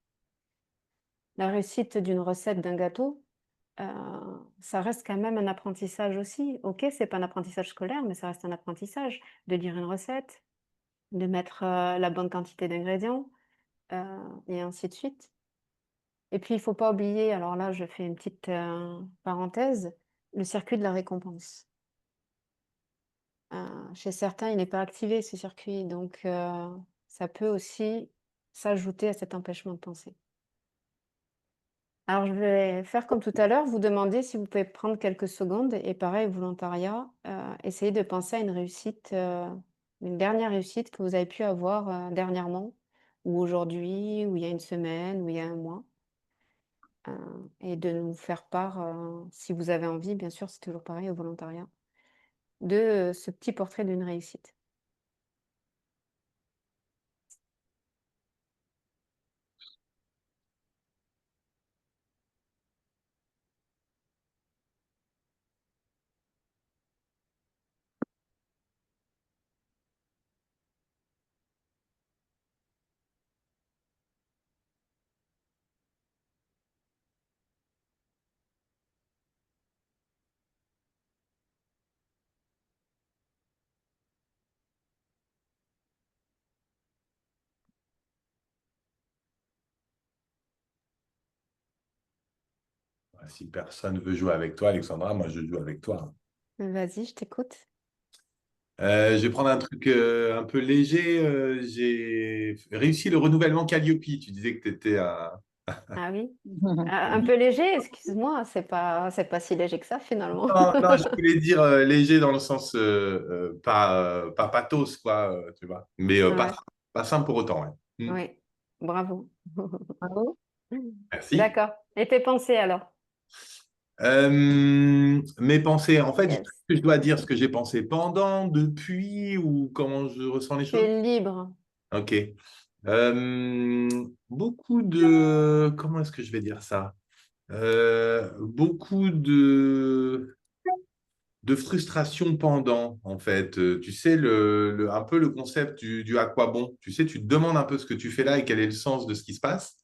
La réussite d'une recette, d'un gâteau, ça reste quand même un apprentissage aussi. Ok, c'est pas un apprentissage scolaire, mais ça reste un apprentissage de lire une recette, de mettre la bonne quantité d'ingrédients, et ainsi de suite. Et puis, il faut pas oublier, alors là, je fais une petite parenthèse, le circuit de la récompense. Chez certains, il n'est pas activé, ce circuit, donc ça peut aussi s'ajouter à cet empêchement de penser. Alors, je vais faire comme tout à l'heure, vous demander si vous pouvez prendre quelques secondes et pareil, volontariat, essayez de penser à une réussite, une dernière réussite que vous avez pu avoir dernièrement, ou aujourd'hui, ou il y a une semaine, ou il y a un mois, et de nous faire part, si vous avez envie, bien sûr, c'est toujours pareil au volontariat, de ce petit portrait d'une réussite. Si personne veut jouer avec toi, Alexandra, moi, je joue avec toi. Vas-y, je t'écoute. Je vais prendre un truc un peu léger. J'ai réussi le renouvellement Calliope. Tu disais que tu étais à... Ah oui? Un peu léger, excuse-moi, c'est pas si léger que ça finalement. Non, non, je voulais dire léger dans le sens pas pathos, quoi, tu vois. Mais Ouais, pas simple pour autant, ouais. oui, bravo. Bravo. Merci. D'accord. Et tes pensées alors? Mes pensées, en fait, est-ce Yes. que je dois dire ce que j'ai pensé pendant, depuis ou comment je ressens les Tu choses? es libre. Ok. Beaucoup de... Comment est-ce que je vais dire ça? Beaucoup de frustration pendant, en fait. Tu sais, un peu le concept du à quoi bon. Tu sais, tu te demandes un peu ce que tu fais là et quel est le sens de ce qui se passe.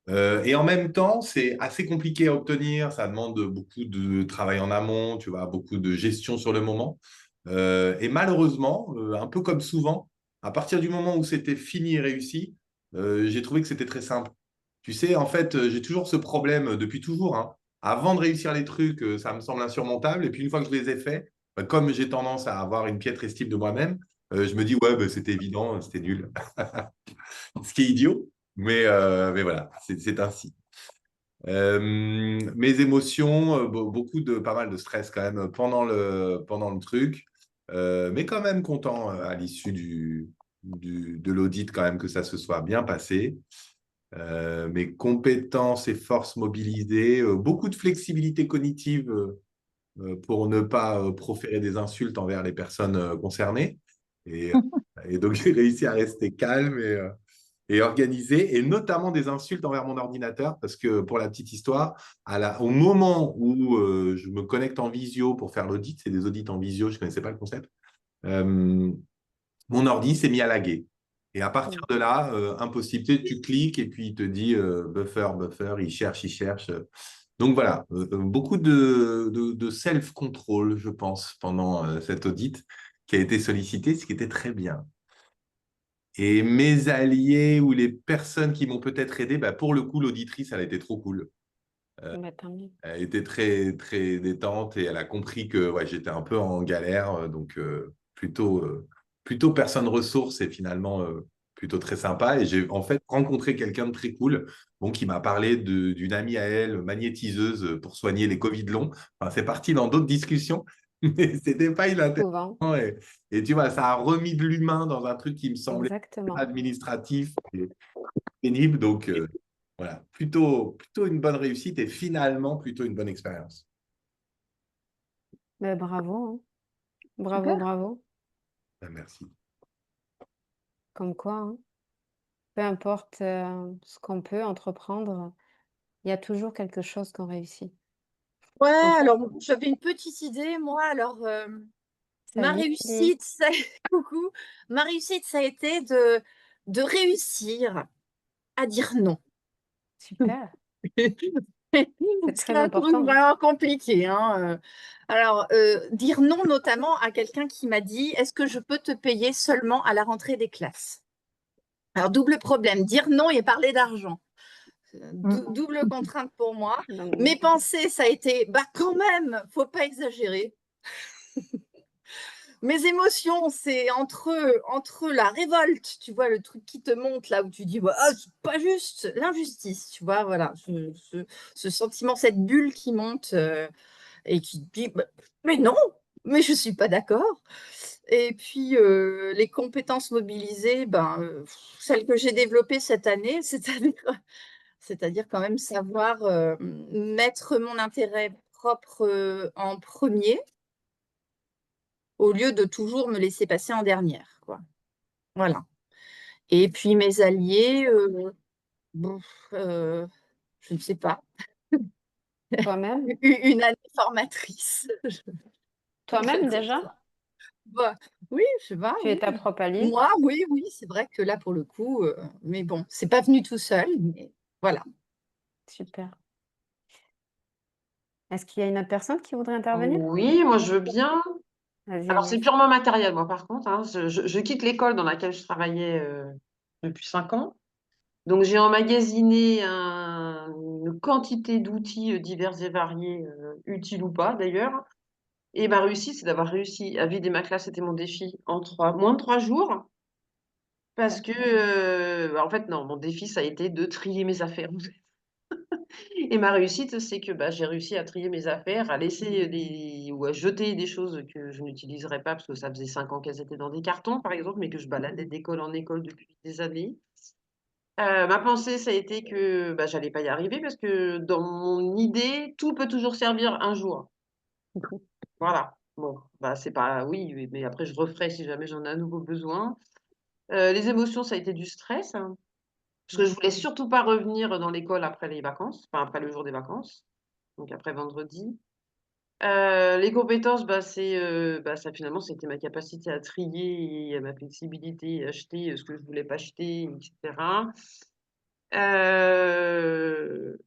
Et en même temps, c'est assez compliqué à obtenir. Ça demande beaucoup de travail en amont, tu vois, beaucoup de gestion sur le moment. Et malheureusement, un peu comme souvent, à partir du moment où c'était fini et réussi, j'ai trouvé que c'était très simple. Tu sais, en fait, j'ai toujours ce problème depuis toujours, hein. Avant de réussir les trucs, ça me semble insurmontable. Et puis, une fois que je les ai faits, bah, comme j'ai tendance à avoir une piètre estime de moi-même, je me dis, ouais, bah, c'était évident, c'était nul. Ce qui est idiot, mais voilà, c'est ainsi. Mes émotions, pas mal de stress quand même pendant le truc, mais quand même content à l'issue de l'audit quand même que ça se soit bien passé. mes compétences et forces mobilisées, beaucoup de flexibilité cognitive pour ne pas proférer des insultes envers les personnes concernées. Et, et donc, j'ai réussi à rester calme et organisé, et notamment des insultes envers mon ordinateur, parce que pour la petite histoire, au moment où je me connecte en visio pour faire l'audit, c'est des audits en visio, je ne connaissais pas le concept, mon ordi s'est mis à laguer. Et à partir de là, impossible. Tu cliques et puis il te dit buffer, il cherche, il cherche. Donc voilà, beaucoup de self-control, je pense, pendant cet audit qui a été sollicité, ce qui était très bien. Et mes alliés ou les personnes qui m'ont peut-être aidé, bah, pour le coup, l'auditrice, elle a été trop cool. Bah, tant mieux. Elle était très, très détente et elle a compris que ouais, j'étais un peu en galère. Donc, plutôt personne ressource et finalement plutôt très sympa. Et j'ai en fait rencontré quelqu'un de très cool bon, qui m'a parlé d'une amie à elle, magnétiseuse pour soigner les Covid longs. Enfin, c'est parti dans d'autres discussions, mais c'était pas inintéressant. Souvent, Et tu vois, ça a remis de l'humain dans un truc qui me semblait exactement. administratif et pénible. Donc, voilà, plutôt une bonne réussite et finalement plutôt une bonne expérience. Mais bravo, hein. Bravo, Super. bravo. Ben, merci. Comme quoi, hein, peu importe ce qu'on peut entreprendre, il y a toujours quelque chose qu'on réussit. Ouais, En fait, alors j'avais une petite idée, moi. Alors, ma salut, réussite, ça... Coucou. Ma réussite, ça a été de réussir à dire non. super. C'est C'est très un truc important, hein. vraiment compliqué, hein. Alors, dire non notamment à quelqu'un qui m'a dit, est-ce que je peux te payer seulement à la rentrée des classes? Alors, double problème, dire non et parler d'argent. Double contrainte pour moi. Donc, Mes pensées, ça a été, bah quand même, faut pas exagérer. Mes émotions, c'est entre la révolte, tu vois, le truc qui te monte là où tu dis, bah, ah, c'est pas juste, l'injustice, tu vois, voilà, ce sentiment, cette bulle qui monte et qui te dit, bah, mais non, mais je suis pas d'accord. Et puis les compétences mobilisées, ben, celles que j'ai développées cette année, c'est-à-dire quand même savoir mettre mon intérêt propre en premier au lieu de toujours me laisser passer en dernière, quoi. Voilà. Et puis mes alliés, bon, je ne sais pas, toi-même, une année formatrice. En toi-même quelque déjà, sorte. Bah, oui, je sais pas, tu es oui. ta propre alliée. Moi, oui, oui, c'est vrai que là, pour le coup, mais bon, c'est pas venu tout seul, mais voilà. Super. Est-ce qu'il y a une autre personne qui voudrait intervenir? Oui, moi je veux bien. Vas-y, Alors c'est Agnès. purement matériel, moi par contre, hein. Je quitte l'école dans laquelle je travaillais depuis 5 ans. Donc j'ai emmagasiné une quantité d'outils divers et variés, utiles ou pas d'ailleurs. Et ma réussite, c'est d'avoir réussi à vider ma classe, c'était mon défi, en moins de 3 jours. Parce que, en fait, non, mon défi, ça a été de trier mes affaires. Et ma réussite, c'est que bah, j'ai réussi à trier mes affaires, à laisser ou à jeter des choses que je n'utiliserais pas, parce que ça faisait 5 ans qu'elles étaient dans des cartons, par exemple, mais que je baladais d'école en école depuis des années. Ma pensée, ça a été que bah, j'allais pas y arriver, parce que dans mon idée, tout peut toujours servir un jour. Voilà. Bon, bah, c'est pas, oui, mais après, je referai si jamais j'en ai à nouveau besoin. Les émotions, ça a été du stress, hein, parce que je voulais surtout pas revenir dans l'école après les vacances, enfin après le jour des vacances, donc après vendredi. Les compétences, bah, ça finalement, c'était ma capacité à trier et ma flexibilité, à acheter ce que je voulais pas acheter, et cetera.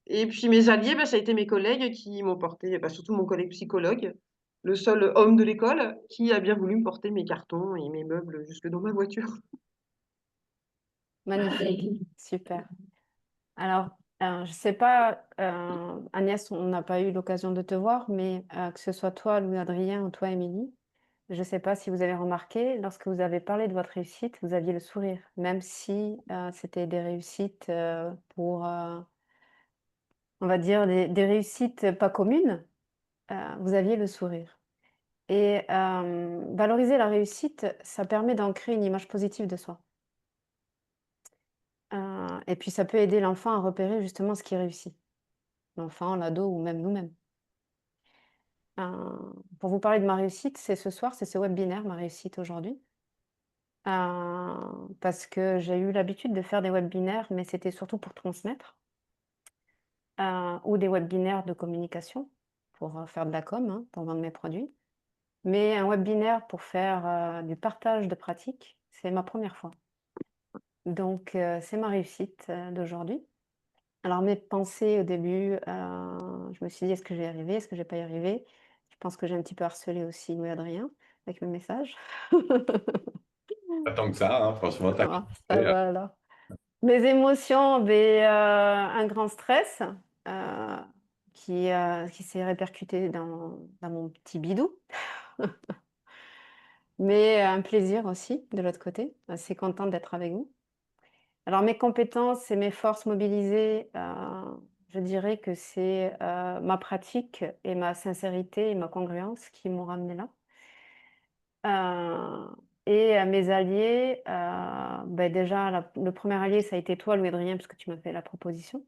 Et puis mes alliés, bah, ça a été mes collègues qui m'ont porté, bah, surtout mon collègue psychologue, le seul homme de l'école qui a bien voulu me porter mes cartons et mes meubles jusque dans ma voiture. Magnifique, super. Alors, je ne sais pas, Agnès, on n'a pas eu l'occasion de te voir, mais que ce soit toi, Louis-Adrien, ou toi, Émilie, je ne sais pas si vous avez remarqué, lorsque vous avez parlé de votre réussite, vous aviez le sourire, même si c'était des réussites pour, on va dire, des réussites pas communes, vous aviez le sourire. Et valoriser la réussite, ça permet d'ancrer une image positive de soi. Et puis, ça peut aider l'enfant à repérer justement ce qui réussit. L'enfant, l'ado ou même nous-mêmes. Pour vous parler de ma réussite, c'est ce soir, c'est ce webinaire, ma réussite aujourd'hui. Parce que j'ai eu l'habitude de faire des webinaires, mais c'était surtout pour transmettre. Ou des webinaires de communication, pour faire de la com, hein, pour vendre mes produits. Mais un webinaire pour faire du partage de pratiques, c'est ma première fois. Donc, c'est ma réussite d'aujourd'hui. Alors, mes pensées au début, je me suis dit, est-ce que je vais y arriver? Est-ce que je vais pas y arriver? Je pense que j'ai un petit peu harcelé aussi Louis-Adrien avec mes messages. Pas tant que ça, hein, franchement, t'as Ah, ça va alors. Mes émotions, un grand stress euh, qui s'est répercuté dans mon petit bidou. Mais un plaisir aussi de l'autre côté. Assez contente d'être avec vous. Alors, mes compétences et mes forces mobilisées, je dirais que c'est ma pratique et ma sincérité et ma congruence qui m'ont ramené là. Et mes alliés, déjà, le premier allié, ça a été toi, Louis-Adrien, parce que tu m'as fait la proposition.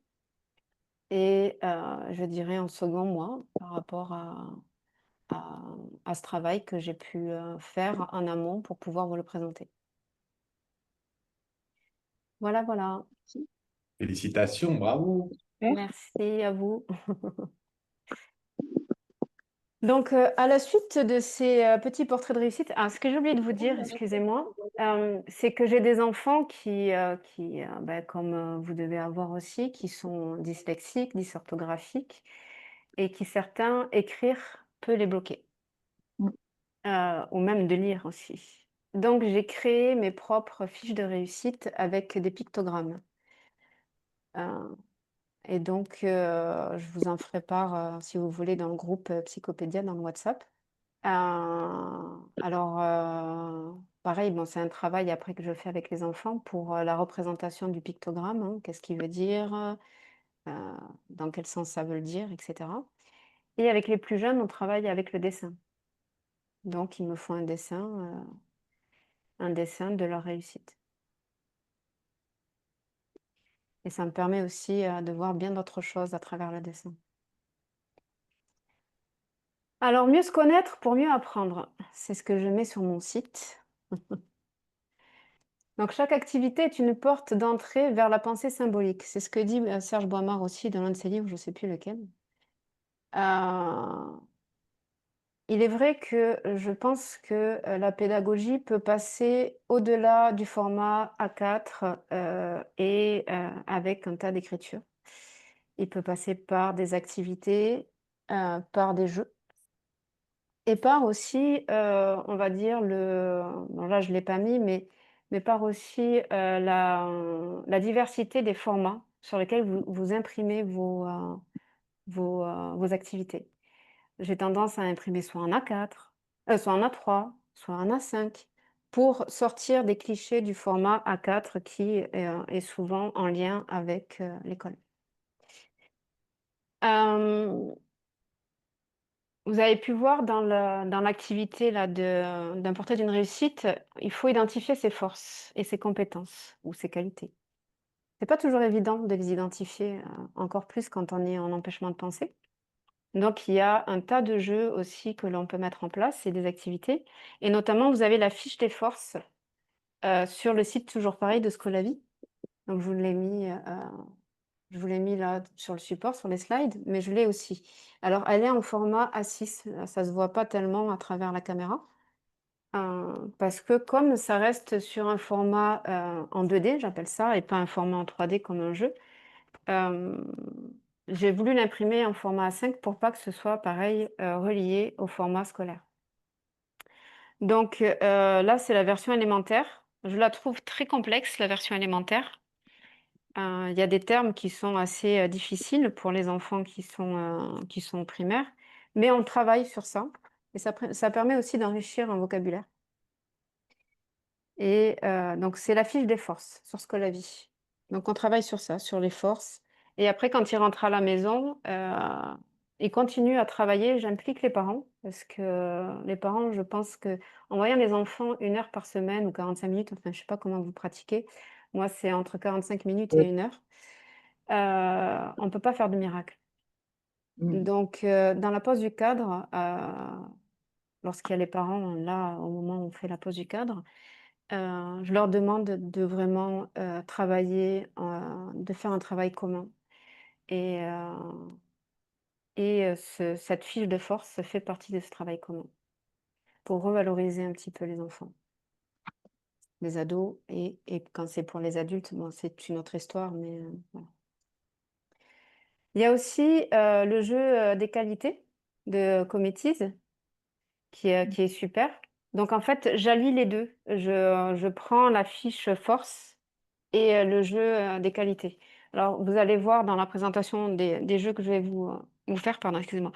Et je dirais en second, moi, par rapport à ce travail que j'ai pu faire en amont pour pouvoir vous le présenter. Voilà, voilà. Félicitations, bravo. Merci à vous. Donc, à la suite de ces petits portraits de réussite, ce que j'ai oublié de vous dire, excusez-moi, c'est que j'ai des enfants qui comme vous devez avoir aussi, qui sont dyslexiques, dysorthographiques, et qui certains, écrire peut les bloquer, ou même de lire aussi. Donc, j'ai créé mes propres fiches de réussite avec des pictogrammes. Et donc, je vous en ferai part, si vous voulez, dans le groupe Psychopédia, dans le WhatsApp. Alors, pareil, bon, c'est un travail après que je fais avec les enfants pour la représentation du pictogramme, hein, qu'est-ce qu'il veut dire, dans quel sens ça veut le dire, etc. Et avec les plus jeunes, on travaille avec le dessin. Donc, il me faut un dessin de leur réussite. Et ça me permet aussi de voir bien d'autres choses à travers le dessin. Alors, mieux se connaître pour mieux apprendre, c'est ce que je mets sur mon site. Donc, chaque activité est une porte d'entrée vers la pensée symbolique. C'est ce que dit Serge Boimard aussi dans l'un de ses livres, je ne sais plus lequel. Il est vrai que je pense que la pédagogie peut passer au-delà du format A4 et avec un tas d'écritures. Il peut passer par des activités, par des jeux. Et par aussi, on va dire, bon là je ne l'ai pas mis, mais par aussi la diversité des formats sur lesquels vous imprimez vos activités. J'ai tendance à imprimer soit en A4, soit en A3, soit en A5, pour sortir des clichés du format A4 qui est souvent en lien avec l'école. Vous avez pu voir dans l'activité d'un portrait d'une réussite, il faut identifier ses forces et ses compétences ou ses qualités. C'est pas toujours évident de les identifier, encore plus quand on est en empêchement de penser. Donc, il y a un tas de jeux aussi que l'on peut mettre en place et des activités. Et notamment, vous avez la fiche des forces sur le site toujours pareil de Scolavi. Donc, je vous l'ai mis là sur le support, sur les slides, mais je l'ai aussi. Alors, elle est en format A6, ça ne se voit pas tellement à travers la caméra, parce que comme ça reste sur un format en 2D, j'appelle ça, et pas un format en 3D comme un jeu, j'ai voulu l'imprimer en format A5 pour pas que ce soit pareil, relié au format scolaire. Donc là, c'est la version élémentaire. Je la trouve très complexe, la version élémentaire. Il y a des termes qui sont assez difficiles pour les enfants qui sont primaires, mais on travaille sur ça. Et ça permet aussi d'enrichir un vocabulaire. Et donc, c'est la fiche des forces sur Scolavi. Donc, on travaille sur ça, sur les forces. Et après, quand il rentre à la maison, il continue à travailler. J'implique les parents, parce que les parents, je pense que en voyant les enfants 1 heure par semaine ou 45 minutes, enfin, je ne sais pas comment vous pratiquez, Moi, c'est entre 45 minutes et 1 heure. On ne peut pas faire de miracle. Donc, dans la pose du cadre, lorsqu'il y a les parents, là, au moment où on fait la pose du cadre, je leur demande de vraiment travailler, de faire un travail commun. Et, cette fiche de force fait partie de ce travail commun pour revaloriser un petit peu les enfants, les ados. Et quand c'est pour les adultes, bon, c'est une autre histoire, mais voilà. Il y a aussi le jeu des qualités de Committees qui est super. Donc, en fait, j'allie les deux. Je prends la fiche force et le jeu des qualités. Alors, vous allez voir dans la présentation des jeux que je vais vous faire, pardon, excusez-moi.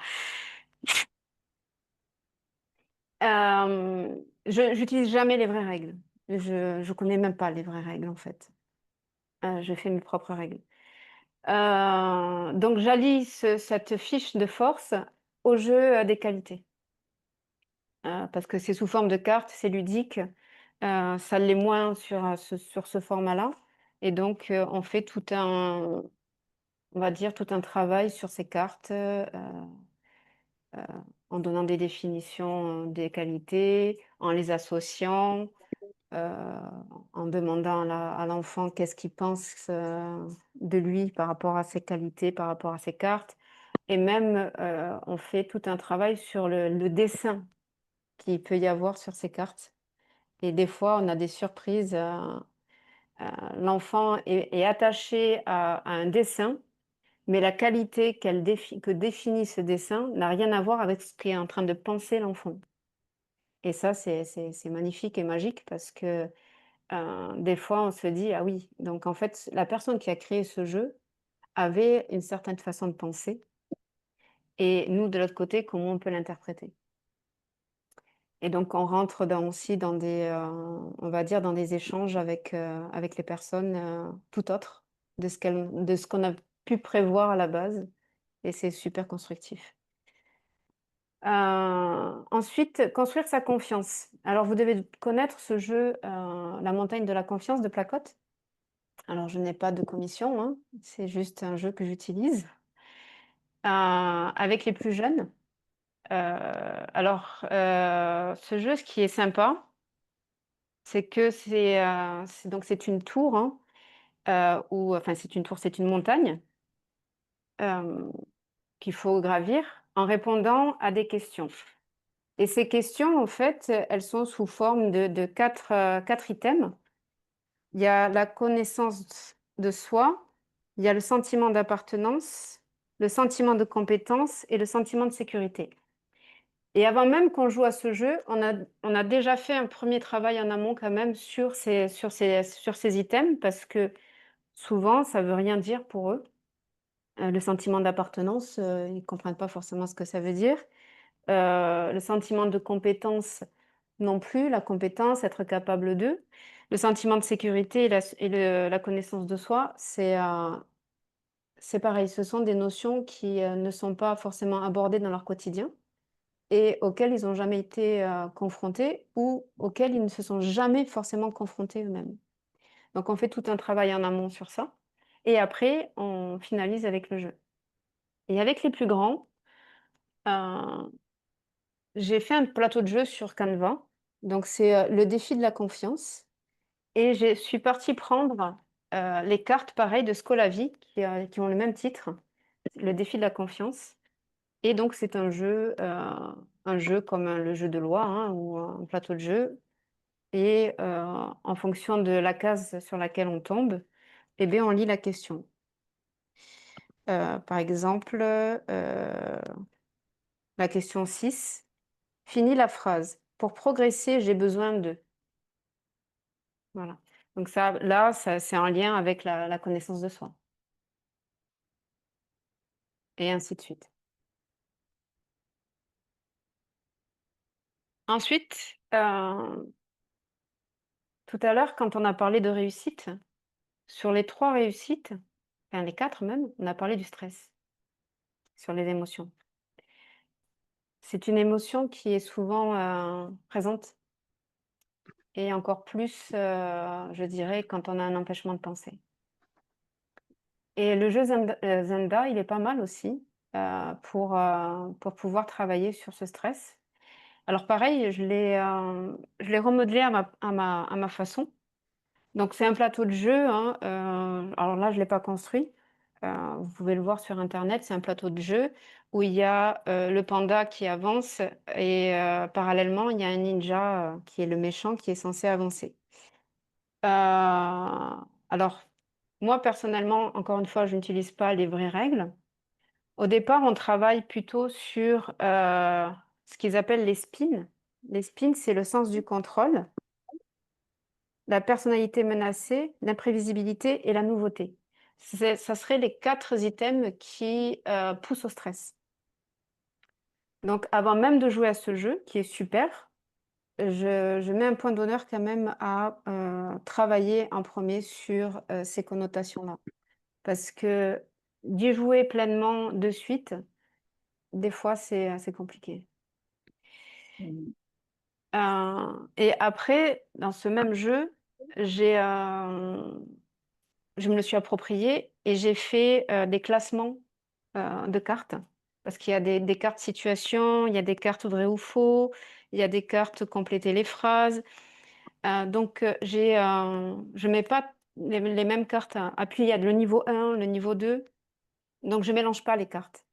Je n'utilise jamais les vraies règles. Je ne connais même pas les vraies règles, en fait. Je fais mes propres règles. Donc, j'allie cette fiche de force au jeu des qualités. Parce que c'est sous forme de carte, c'est ludique. Ça l'est moins sur ce format-là. Et donc, on fait on va dire, tout un travail sur ces cartes en donnant des définitions des qualités, en les associant, en demandant à l'enfant qu'est-ce qu'il pense de lui par rapport à ses qualités, par rapport à ses cartes. Et même, on fait tout un travail sur le dessin qu'il peut y avoir sur ces cartes. Et des fois, on a des surprises. L'enfant est attaché à un dessin, mais la qualité que définit ce dessin n'a rien à voir avec ce qu'est en train de penser l'enfant. Et ça, c'est magnifique et magique parce que des fois, on se dit, ah oui, donc en fait, la personne qui a créé ce jeu avait une certaine façon de penser. Et nous, de l'autre côté, comment on peut l'interpréter? Et donc, on rentre aussi dans on va dire, dans des échanges avec les personnes tout autres de ce qu'on a pu prévoir à la base. Et c'est super constructif. Ensuite, construire sa confiance. Alors, vous devez connaître ce jeu, La montagne de la confiance de Placotte. Alors, je n'ai pas de commission, hein, c'est juste un jeu que j'utilise avec les plus jeunes. Alors, ce jeu, ce qui est sympa, c'est que c'est une tour, hein, enfin c'est une tour, c'est une montagne qu'il faut gravir en répondant à des questions. Et ces questions, en fait, elles sont sous forme de quatre items. Il y a la connaissance de soi, il y a le sentiment d'appartenance, le sentiment de compétence et le sentiment de sécurité. Et avant même qu'on joue à ce jeu, on a déjà fait un premier travail en amont quand même sur ces items parce que souvent, ça ne veut rien dire pour eux. Le sentiment d'appartenance, ils ne comprennent pas forcément ce que ça veut dire. Le sentiment de compétence non plus, la compétence, être capable d'eux. Le sentiment de sécurité et la connaissance de soi, c'est pareil, ce sont des notions qui ne sont pas forcément abordées dans leur quotidien et auxquelles ils n'ont jamais été confrontés ou auxquelles ils ne se sont jamais forcément confrontés eux-mêmes. Donc on fait tout un travail en amont sur ça et après on finalise avec le jeu. Et avec les plus grands, j'ai fait un plateau de jeu sur Canva. Donc, c'est le défi de la confiance. Et je suis partie prendre les cartes, pareil, de Scolavi, qui ont le même titre, le défi de la confiance. Et donc, c'est un jeu comme le jeu de loi hein, ou un plateau de jeu. Et en fonction de la case sur laquelle on tombe, eh bien, on lit la question. Par exemple, la question 6. Finis la phrase. Pour progresser, j'ai besoin de. Voilà. Donc ça, là, c'est en lien avec la connaissance de soi. Et ainsi de suite. Ensuite, tout à l'heure, quand on a parlé de réussite, sur les 3 réussites, enfin les 4 même, on a parlé du stress, sur les émotions. C'est une émotion qui est souvent présente et encore plus, je dirais, quand on a un empêchement de penser. Et le jeu Zenda, il est pas mal aussi pour pouvoir travailler sur ce stress. Alors pareil, je l'ai remodelé à ma façon. Donc c'est un plateau de jeu, hein, alors là, je ne l'ai pas construit. Vous pouvez le voir sur internet, c'est un plateau de jeu où il y a le panda qui avance et parallèlement, il y a un ninja qui est le méchant qui est censé avancer. Alors, moi personnellement, encore une fois, je n'utilise pas les vraies règles. Au départ, on travaille plutôt sur ce qu'ils appellent les spins. Les spins, c'est le sens du contrôle, la personnalité menacée, l'imprévisibilité et la nouveauté. Ça serait les 4 items qui poussent au stress. Donc, avant même de jouer à ce jeu, qui est super, je mets un point d'honneur quand même à travailler en premier sur ces connotations-là. Parce que d'y jouer pleinement de suite, des fois, c'est compliqué. Et après, dans ce même jeu, je me le suis approprié et j'ai fait des classements de cartes. Parce qu'il y a des cartes situation, il y a des cartes vrai ou faux, il y a des cartes compléter les phrases. Donc, je ne mets pas les mêmes cartes à plier. Il y a le niveau 1, le niveau 2. Donc, je ne mélange pas les cartes.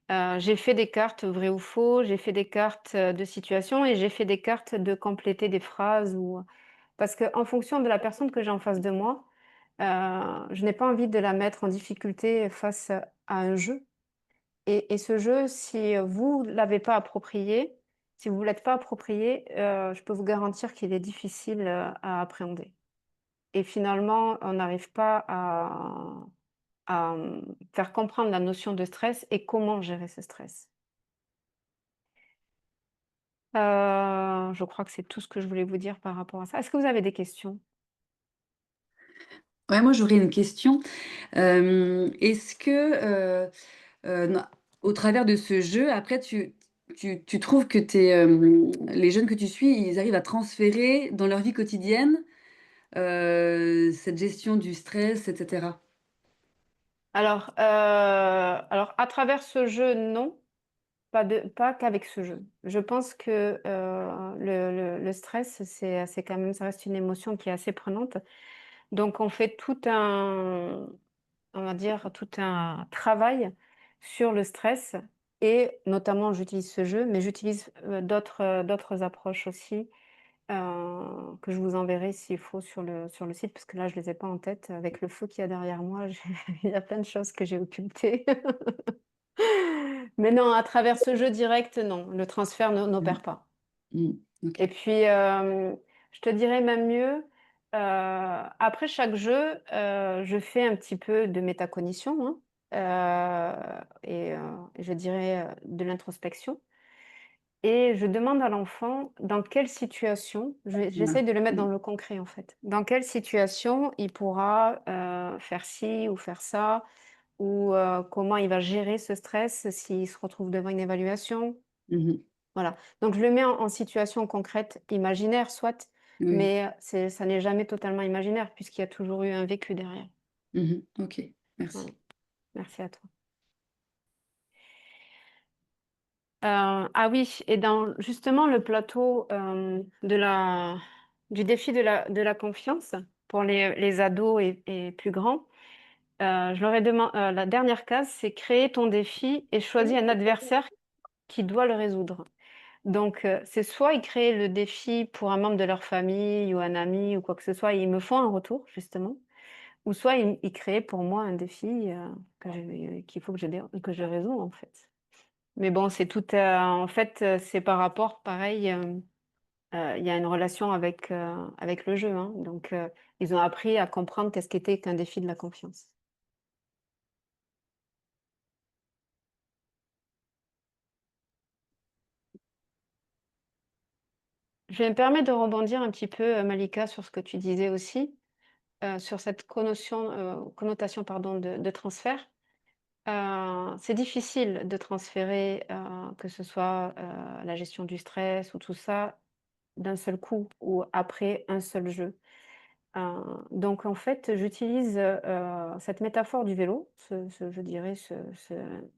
J'ai fait des cartes vrai ou faux, j'ai fait des cartes de situation et j'ai fait des cartes de compléter des phrases. Parce qu'en fonction de la personne que j'ai en face de moi, je n'ai pas envie de la mettre en difficulté face à un jeu. Et ce jeu, si vous ne l'avez pas approprié, si vous ne l'êtes pas approprié, je peux vous garantir qu'il est difficile à appréhender. Et finalement, on n'arrive pas à faire comprendre la notion de stress et comment gérer ce stress. Je crois que c'est tout ce que je voulais vous dire par rapport à ça. Est-ce que vous avez des questions? Ouais, moi j'aurais une question. Est-ce que au travers de ce jeu, après tu trouves que les jeunes que tu suis, ils arrivent à transférer dans leur vie quotidienne cette gestion du stress, etc. Alors, à travers ce jeu, non, pas qu'avec ce jeu. Je pense que le stress, c'est quand même, ça reste une émotion qui est assez prenante. Donc, on fait on va dire, tout un travail sur le stress et notamment, j'utilise ce jeu, mais j'utilise d'autres approches aussi que je vous enverrai s'il faut sur le site, parce que là, je ne les ai pas en tête. Avec le feu qu'il y a derrière moi, il y a plein de choses que j'ai occultées. Mais non, à travers ce jeu direct, non, le transfert n'opère pas. Ok. Et puis, je te dirais même mieux, après chaque jeu, je fais un petit peu de métacognition, hein, et je dirais de l'introspection. Et je demande à l'enfant dans quelle situation, j'essaie de le mettre dans le concret en fait, dans quelle situation il pourra faire ci ou faire ça, ou comment il va gérer ce stress s'il se retrouve devant une évaluation. Mhm. Voilà. Donc je le mets en situation concrète, imaginaire soit, Oui. mais ça n'est jamais totalement imaginaire puisqu'il y a toujours eu un vécu derrière. Mhm. Ok, merci. Voilà. Merci à toi. Ah oui, et dans justement le plateau du défi de la confiance pour les ados et plus grands, je leur ai demandé, la dernière case, c'est créer ton défi et choisis un adversaire qui doit le résoudre. Donc, c'est soit ils créent le défi pour un membre de leur famille ou un ami ou quoi que ce soit, et ils me font un retour, justement, ou soit ils créent pour moi un défi qu'il faut que je résous, en fait. Mais bon, c'est tout, en fait, c'est par rapport, pareil, il y a une relation avec le jeu, hein. Donc, ils ont appris à comprendre qu'est-ce qu'était qu'un défi de la confiance. Je vais me permettre de rebondir un petit peu, Malika, sur ce que tu disais aussi, sur cette connotation pardon, de transfert. C'est difficile de transférer, que ce soit la gestion du stress ou tout ça, d'un seul coup ou après un seul jeu. Donc en fait, j'utilise, cette métaphore du vélo, je dirais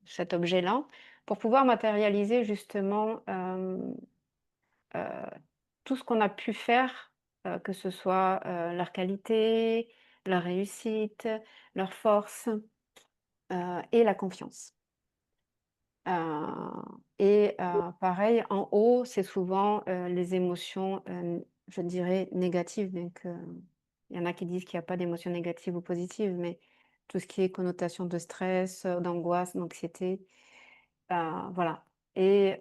cet objet-là, pour pouvoir matérialiser justement, heu, tout ce qu'on a pu faire, que ce soit, leur qualité, leur réussite, leur force, et la confiance. Pareil, en haut, c'est souvent, les émotions, je dirais négatives, bien que il y en a qui disent qu'il y a pas d'émotions négatives ou positives, mais tout ce qui est connotation de stress, d'angoisse, d'anxiété, voilà. Et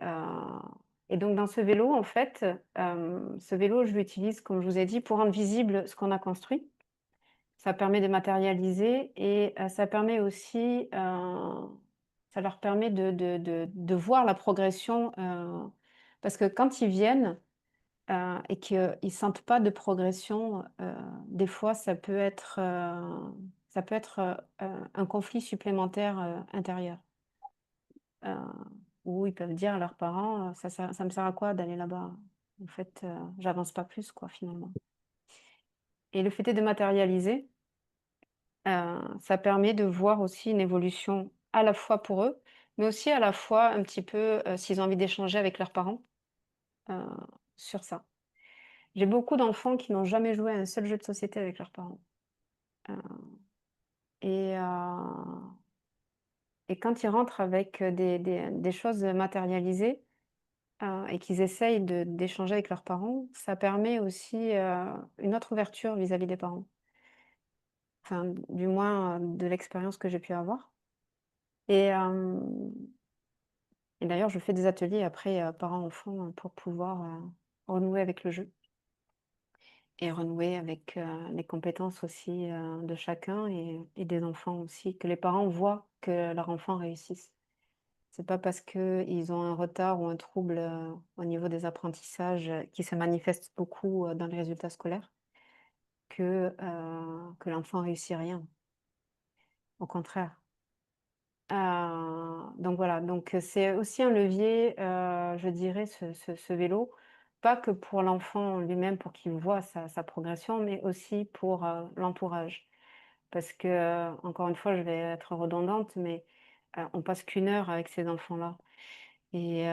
donc dans ce vélo, en fait, ce vélo, je l'utilise, comme je vous ai dit, pour rendre visible ce qu'on a construit. Ça permet de matérialiser et ça permet aussi, ça leur permet de voir la progression, parce que quand ils viennent, et qu'ils sentent pas de progression, des fois ça peut être, un conflit supplémentaire, intérieur, heu, où ils peuvent dire à leurs parents, «Ça me sert à quoi d'aller là-bas? En fait, j'avance pas plus quoi, finalement». Et le fait est de matérialiser. Ça permet de voir aussi une évolution à la fois pour eux, mais aussi à la fois un petit peu, s'ils ont envie d'échanger avec leurs parents, heu, sur ça. J'ai beaucoup d'enfants qui n'ont jamais joué à un seul jeu de société avec leurs parents, heu et heu et quand ils rentrent avec, des choses matérialisées, et qu'ils essayent d'échanger avec leurs parents, ça permet aussi, une autre ouverture vis-à-vis des parents. Enfin, du moins, de l'expérience que j'ai pu avoir. Et hem Et d'ailleurs, je fais des ateliers après, parents-enfants, pour pouvoir, renouer avec le jeu et renouer avec, les compétences aussi, de chacun et des enfants aussi. Que les parents voient que leur enfant réussisse. C'est pas parce qu'ils ont un retard ou un trouble, au niveau des apprentissages, qui se manifeste beaucoup, dans les résultats scolaires que l'enfant réussit rien. Au contraire. Donc voilà, donc c'est aussi un levier, je dirais ce vélo, pas que pour l'enfant lui-même pour qu'il voit sa progression, mais aussi pour, l'entourage. Parce que, encore une fois, je vais être redondante, mais, on passe qu'1 heure avec ces enfants-là et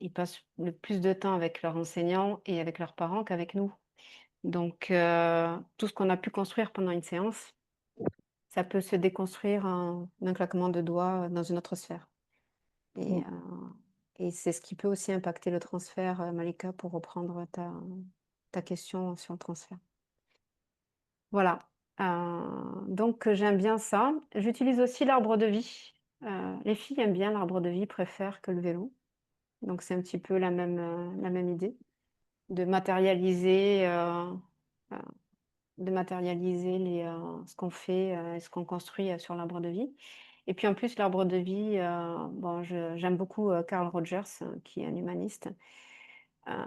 ils passent le plus de temps avec leurs enseignants et avec leurs parents qu'avec nous. Donc tout ce qu'on a pu construire pendant une séance, ça peut se déconstruire en un claquement de doigts, dans une autre sphère et Mmh. heu et c'est ce qui peut aussi impacter le transfert, Malika, pour reprendre ta question sur le transfert. Voilà, donc j'aime bien ça. J'utilise aussi l'arbre de vie. Les filles aiment bien l'arbre de vie, préfèrent que le vélo, donc c'est un petit peu la même idée de matérialiser, heu de matérialiser ce qu'on fait, et ce qu'on construit, sur l'arbre de vie et puis en plus l'arbre de vie, bon j'aime beaucoup, Carl Rogers, qui est un humaniste, heu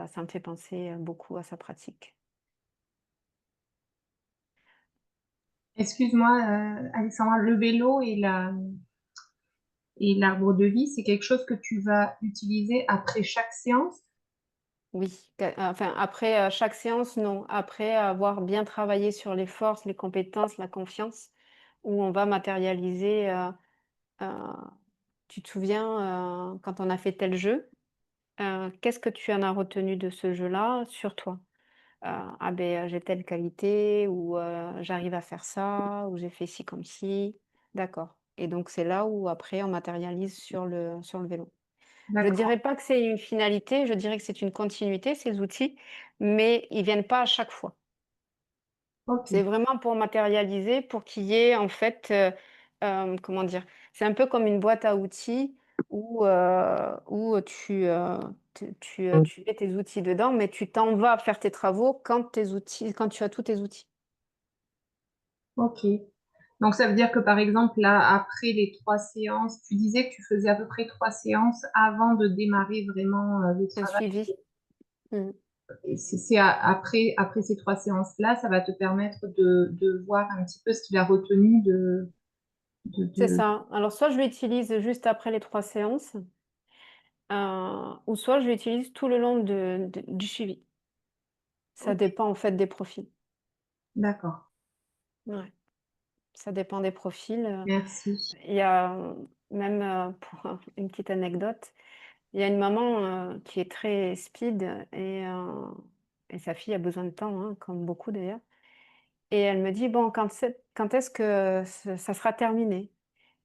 ça me fait penser, beaucoup à sa pratique. Excuse-moi, Alexandra, le vélo et l'arbre de vie, c'est quelque chose que tu vas utiliser après chaque séance? Oui, enfin après, chaque séance non, après avoir bien travaillé sur les forces, les compétences, la confiance, où on va matérialiser, heu, tu te souviens, quand on a fait tel jeu, qu'est-ce que tu en as retenu de ce jeu-là sur toi? Ah beh, j'ai telle qualité ou j'arrive à faire ça ou j'ai fait ci comme ci. D'accord et donc c'est là où après on matérialise sur le vélo. Je D'accord, dirais pas que c'est une finalité, je dirais que c'est une continuité ces outils, mais ils viennent pas à chaque fois. C'est OK. vraiment pour matérialiser, pour qu'il y ait en fait, comment dire? C'est un peu comme une boîte à outils où tu mets tes outils dedans, mais tu t'en vas faire tes travaux quand tu as tous tes outils. OK. Donc ça veut dire que, par exemple, là, après les 3 séances, tu disais que tu faisais à peu près 3 séances avant de démarrer vraiment, le Un travail suivi. Mmh. et c'est après ces 3 séances-là, ça va te permettre de voir un petit peu ce qu'il a retenu C'est de ça. Alors soit je l'utilise juste après les 3 séances, ou soit je l'utilise tout le long du suivi. Ça Ok. dépend en fait des profils. D'accord. Ouais, ça dépend des profils. Merci. Il y a même, pour une petite anecdote, il y a une maman qui est très speed et sa fille a besoin de temps, hein, comme beaucoup d'ailleurs. Et elle me dit, bon, quand est-ce que ça sera terminé?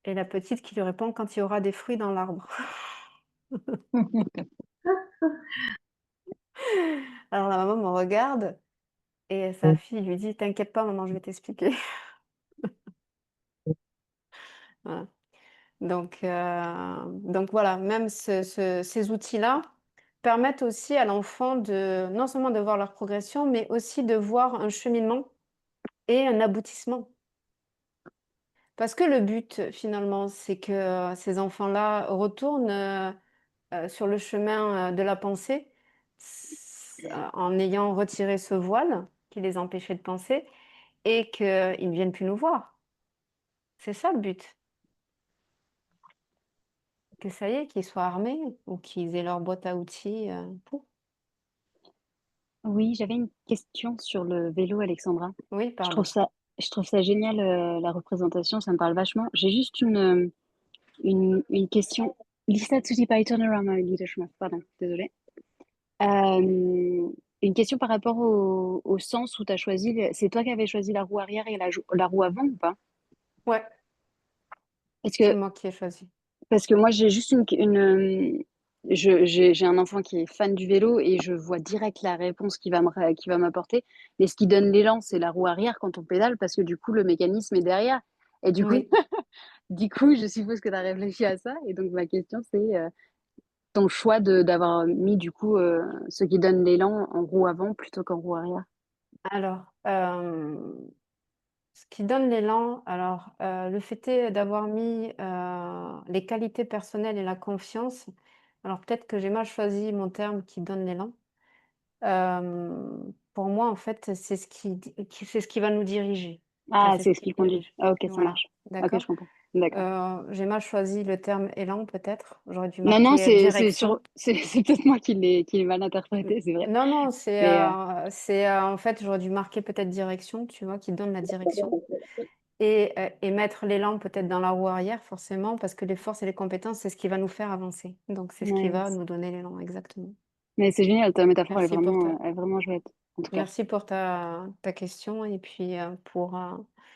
Et la petite qui lui répond, quand il y aura des fruits dans l'arbre. Alors la maman me regarde et sa fille lui dit, t'inquiète pas, maman, je vais t'expliquer. Voilà. Donc voilà, même ces outils-là permettent aussi à l'enfant de non seulement de voir leur progression, mais aussi de voir un cheminement et un aboutissement. Parce que le but, finalement, c'est que ces enfants-là retournent sur le chemin de la pensée en ayant retiré ce voile qui les empêchait de penser et qu'ils ne viennent plus nous voir. C'est ça le but. Que ça y est, qu'ils soient armés ou qu'ils aient leur boîte à outils pour. Oui, j'avais une question sur le vélo, Alexandra. Oui, Je trouve pardon. ça, je trouve ça génial, la représentation, ça me parle vachement. J'ai juste une question. Lista tutti pai turnaround my leadership. Pardon, désolée. Une question par rapport au sens où tu as choisi. C'est toi qui avais choisi la roue arrière et la roue avant ou pas? Ouais, Est-ce c'est que moi qui ai choisi. Parce que moi, j'ai juste j'ai un enfant qui est fan du vélo et je vois direct la réponse qu'il va m'apporter. Mais ce qui donne l'élan, c'est la roue arrière quand on pédale parce que du coup, le mécanisme est derrière. Et du coup, Oui. du coup, je suppose que tu as réfléchi à ça. Et donc, ma question, c'est ton choix d'avoir mis du coup ce qui donne l'élan en roue avant plutôt qu'en roue arrière. Alors, ce qui donne l'élan, alors, le fait est d'avoir mis les qualités personnelles et la confiance. Alors, peut-être que j'ai mal choisi mon terme qui donne l'élan. Pour moi, en fait, c'est ce qui va nous diriger. Enfin, Ah, c'est ce c'est ce qui qui conduit. dirige. Ah, ok, ça Voilà, marche. Ok, d'accord? je comprends. D'accord. J'ai mal choisi le terme élan, peut-être. J'aurais dû Non, non, marquer direction. c'est peut-être moi qui l'ai mal interprété, c'est vrai. Non, non, Mais en fait, j'aurais dû marquer peut-être direction, tu vois, qui donne la direction. Et mettre l'élan peut-être dans la roue arrière, forcément, parce que les forces et les compétences, c'est ce qui va nous faire avancer. Donc, c'est ce qui ouais, va nous donner l'élan, exactement. mais c'est génial, ta métaphore Merci pour elle est vraiment chouette, en tout cas. merci pour ta question et puis pour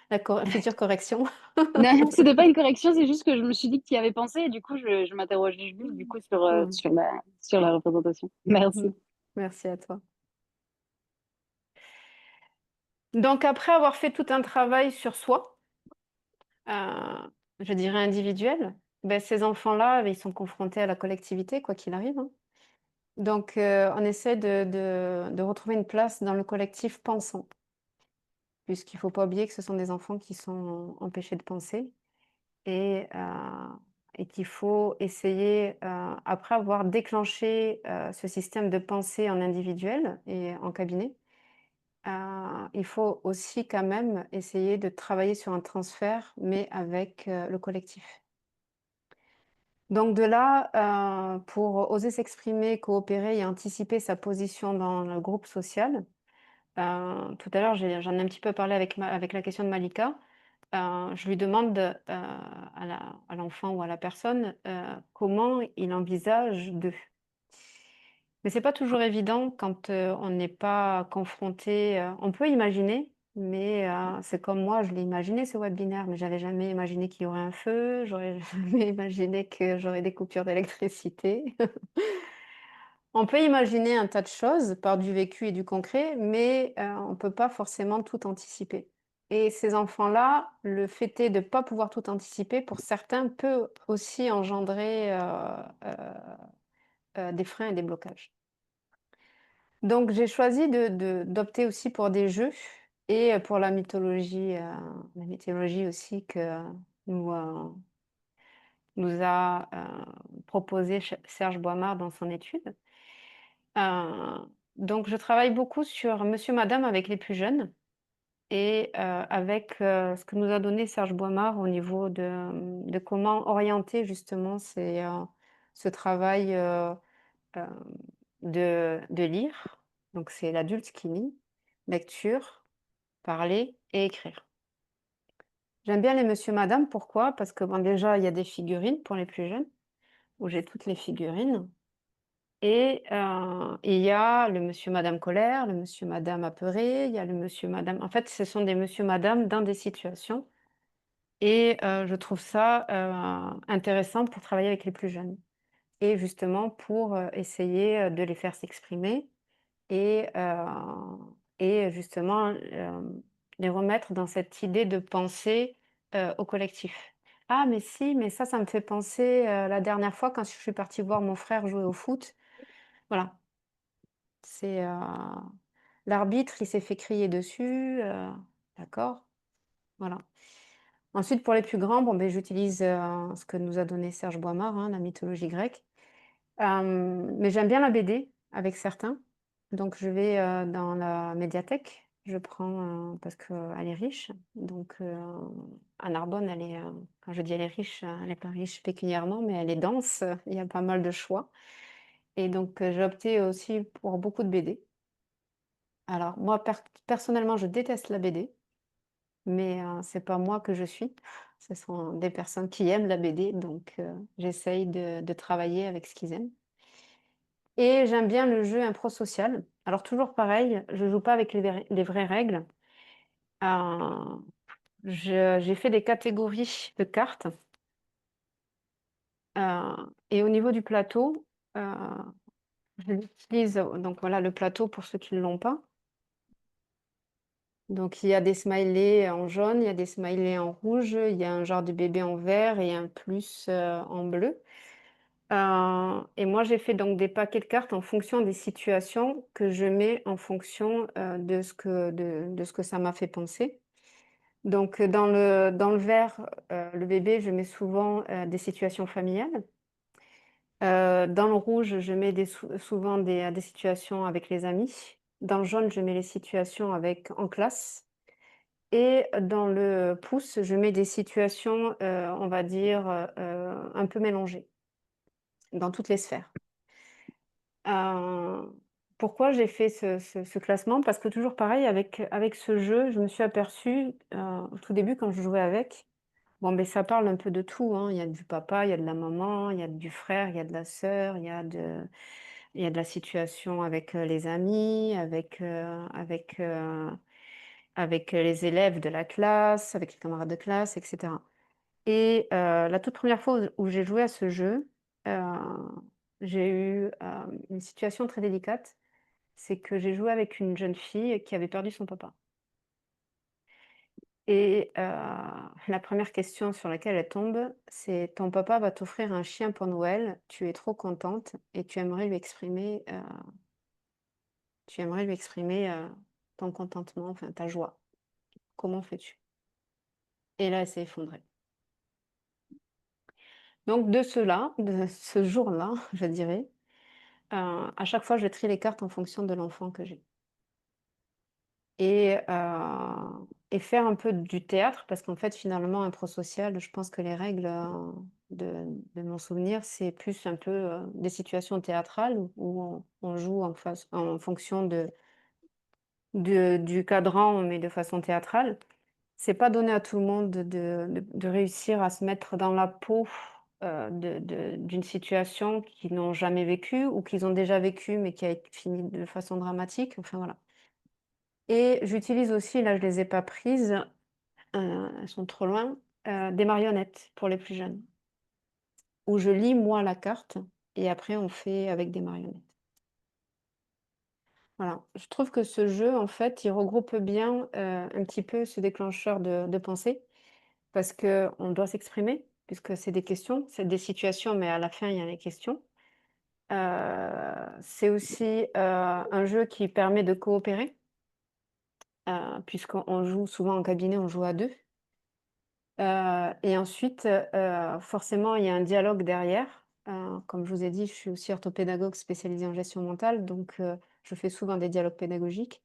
la future correction. Non, non, c'était pas une correction, c'est juste que je me suis dit que tu y avais pensé et du coup, je m'interrogeais juste du coup Mm, sur la représentation. Merci. mm. Merci à toi. Donc, après avoir fait tout un travail sur soi, euh, je dirais individuel, ben, ces enfants-là, ils sont confrontés à la collectivité, quoi qu'il arrive, hein. Donc, on essaie de retrouver une place dans le collectif pensant, puisqu'il ne faut pas oublier que ce sont des enfants qui sont empêchés de penser et, euh, et qu'il faut essayer, après avoir déclenché ce système de pensée en individuel et en cabinet, il faut aussi quand même essayer de travailler sur un transfert, mais avec le collectif. Donc de là, pour oser s'exprimer, coopérer et anticiper sa position dans le groupe social, tout à l'heure, j'en ai un petit peu parlé avec la question de Malika. Je lui demande à l'enfant ou à la personne comment il envisage de. Mais c'est pas toujours évident quand on n'est pas confronté. On peut imaginer, mais c'est comme moi, je l'ai imaginé ce webinaire, mais j'avais jamais imaginé qu'il y aurait un feu, j'aurais jamais imaginé que j'aurais des coupures d'électricité. On peut imaginer un tas de choses par du vécu et du concret, mais on ne peut pas forcément tout anticiper. Et ces enfants-là, le fait est de ne pas pouvoir tout anticiper, pour certains, peut aussi engendrer des freins et des blocages. Donc j'ai choisi d'opter aussi pour des jeux et pour la mythologie aussi que nous, nous a proposé Serge Boimard dans son étude. Donc je travaille beaucoup sur Monsieur Madame avec les plus jeunes et avec ce que nous a donné Serge Boimard au niveau de comment orienter justement ce travail euh, de lire. Donc, c'est l'adulte qui lit, lecture, parler et écrire. J'aime bien les monsieur, madame. Pourquoi? Parce que bon, déjà, il y a des figurines pour les plus jeunes, où j'ai toutes les figurines. Et il y a le monsieur, madame colère, le monsieur, madame apeuré, il y a le monsieur, madame. En fait, ce sont des monsieur, madame dans des situations. Et je trouve ça intéressant pour travailler avec les plus jeunes. Et justement pour essayer de les faire s'exprimer et, justement les remettre dans cette idée de penser au collectif. Ah, mais si, mais ça me fait penser la dernière fois quand je suis partie voir mon frère jouer au foot. Voilà, c'est l'arbitre, il s'est fait crier dessus, d'accord, voilà. Ensuite, pour les plus grands, bon, ben, j'utilise ce que nous a donné Serge Boimard, hein, la mythologie grecque. Mais j'aime bien la BD avec certains. Donc, je vais dans la médiathèque. Je prends, parce qu'elle est riche. Donc, à Narbonne, quand je dis elle est riche, elle n'est pas riche pécuniairement, mais elle est dense. Il y a pas mal de choix. Et donc, j'ai opté aussi pour beaucoup de BD. Alors, moi, personnellement, je déteste la BD, mais c'est pas moi que je suis. Ce sont des personnes qui aiment la BD, donc j'essaye de travailler avec ce qu'ils aiment. Et j'aime bien le jeu impro social. Alors toujours pareil, je joue pas avec les vraies règles. Euh, j'ai fait des catégories de cartes. Et au niveau du plateau, euh, je l'utilise. Donc voilà le plateau pour ceux qui ne l'ont pas. Donc il y a des smileys en jaune, il y a des smileys en rouge, il y a un genre de bébé en vert et un plus en bleu. Et moi, j'ai fait donc des paquets de cartes en fonction des situations que je mets en fonction de ce que ça m'a fait penser. Donc, dans le vert, le bébé, je mets souvent des situations familiales. Dans le rouge, je mets souvent des situations avec les amis. Dans le jaune, je mets les situations en classe. Et dans le pouce, je mets des situations, on va dire, un peu mélangées dans toutes les sphères. Euh, Pourquoi j'ai fait ce classement? Parce que toujours pareil, avec ce jeu, je me suis aperçue au tout début quand je jouais avec, bon, ben, ça parle un peu de tout, hein. Il y a du papa, il y a de la maman, il y a du frère, il y a de la sœur, il y a de la situation avec les amis, avec les élèves de la classe, avec les camarades de classe, etc. Et la toute première fois où j'ai joué à ce jeu, euh, j'ai eu une situation très délicate. C'est que j'ai joué avec une jeune fille qui avait perdu son papa. Et la première question sur laquelle elle tombe, c'est: ton papa va t'offrir un chien pour Noël, tu es trop contente et tu aimerais lui exprimer ton contentement, enfin ta joie. Comment fais-tu? Et là, elle s'est effondrée. Donc de ce jour-là, je dirais, à chaque fois, je trie les cartes en fonction de l'enfant que j'ai. Et faire un peu du théâtre, parce qu'en fait, finalement, un prosocial, je pense que les règles de mon souvenir, c'est plus un peu des situations théâtrales où on joue en fonction du cadran, mais de façon théâtrale. C'est pas donné à tout le monde de réussir à se mettre dans la peau d'une situation qu'ils n'ont jamais vécue ou qu'ils ont déjà vécue, mais qui a été finie de façon dramatique. Enfin, voilà. Et j'utilise aussi, là je les ai pas prises, elles sont trop loin, des marionnettes pour les plus jeunes, où je lis moi la carte et après on fait avec des marionnettes. Voilà, je trouve que ce jeu, en fait, il regroupe bien un petit peu ce déclencheur de pensée, parce qu'on doit s'exprimer, puisque c'est des questions, c'est des situations, mais à la fin, il y a les questions. C'est aussi un jeu qui permet de coopérer, puisqu'on joue souvent en cabinet, on joue à deux. Et ensuite, forcément, il y a un dialogue derrière. Comme je vous ai dit, je suis aussi orthopédagogue spécialisée en gestion mentale, donc je fais souvent des dialogues pédagogiques.